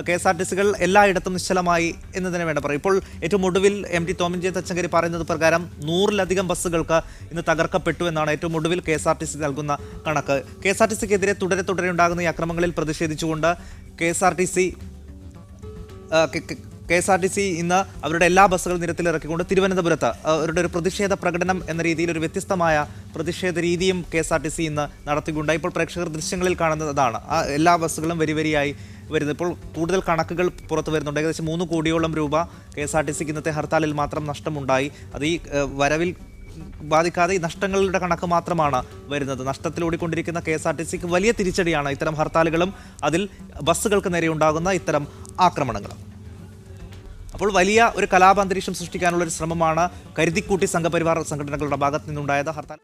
KSRTCകൾ എല്ലായിടത്തും നിശ്ചലമായി എന്ന് തന്നെ വേണം പറയാം. ഇപ്പോൾ ഏറ്റവും ഒടുവിൽ MD തോമൻ ജെ തച്ചങ്കരി പറയുന്നത് പ്രകാരം 100-ലധികം ബസ്സുകൾക്ക് ഇന്ന് തകർക്കപ്പെട്ടു എന്നാണ് ഏറ്റവും ഒടുവിൽ KSRTC നൽകുന്ന കണക്ക്. KSRTCക്കെതിരെ തുടരെ ഉണ്ടാകുന്ന ഈ അക്രമങ്ങളിൽ പ്രതിഷേധിച്ചുകൊണ്ട് KSRTC ഇന്ന് അവരുടെ എല്ലാ ബസ്സുകളും നിരത്തിലിറക്കിക്കൊണ്ട് തിരുവനന്തപുരത്ത് അവരുടെ ഒരു പ്രതിഷേധ പ്രകടനം എന്ന രീതിയിൽ ഒരു വ്യത്യസ്തമായ പ്രതിഷേധ രീതിയും KSRTC ഇന്ന് നടത്തിക്കൊണ്ടായി. ഇപ്പോൾ പ്രേക്ഷകർ ദൃശ്യങ്ങളിൽ കാണുന്നതാണ് എല്ലാ ബസ്സുകളും വരിയായി വരുന്നത്. ഇപ്പോൾ കൂടുതൽ കണക്കുകൾ പുറത്തു വരുന്നുണ്ട്. ഏകദേശം 3 കോടിയോളം രൂപ KSRTCക്ക് ഇന്നത്തെ ഹർത്താലിൽ മാത്രം നഷ്ടമുണ്ടായി. അത് ഈ വരവിൽ ബാധിക്കാതെ ഈ നഷ്ടങ്ങളുടെ കണക്ക് മാത്രമാണ് വരുന്നത്. നഷ്ടത്തിൽ ഓടിക്കൊണ്ടിരിക്കുന്ന KSRTCക്ക് വലിയ തിരിച്ചടിയാണ് ഇത്തരം ഹർത്താലുകളും അതിൽ ബസ്സുകൾക്ക് നേരെ ഉണ്ടാകുന്ന ഇത്തരം ആക്രമണങ്ങളും. അപ്പോൾ വലിയ ഒരു കലാപാന്തരീക്ഷം സൃഷ്ടിക്കാനുള്ള ഒരു ശ്രമമാണ് കരുതിക്കൂട്ടി സംഘപരിവാർ സംഘടനകളുടെ ഭാഗത്ത് നിന്നുണ്ടായത്. ഹർത്താൽ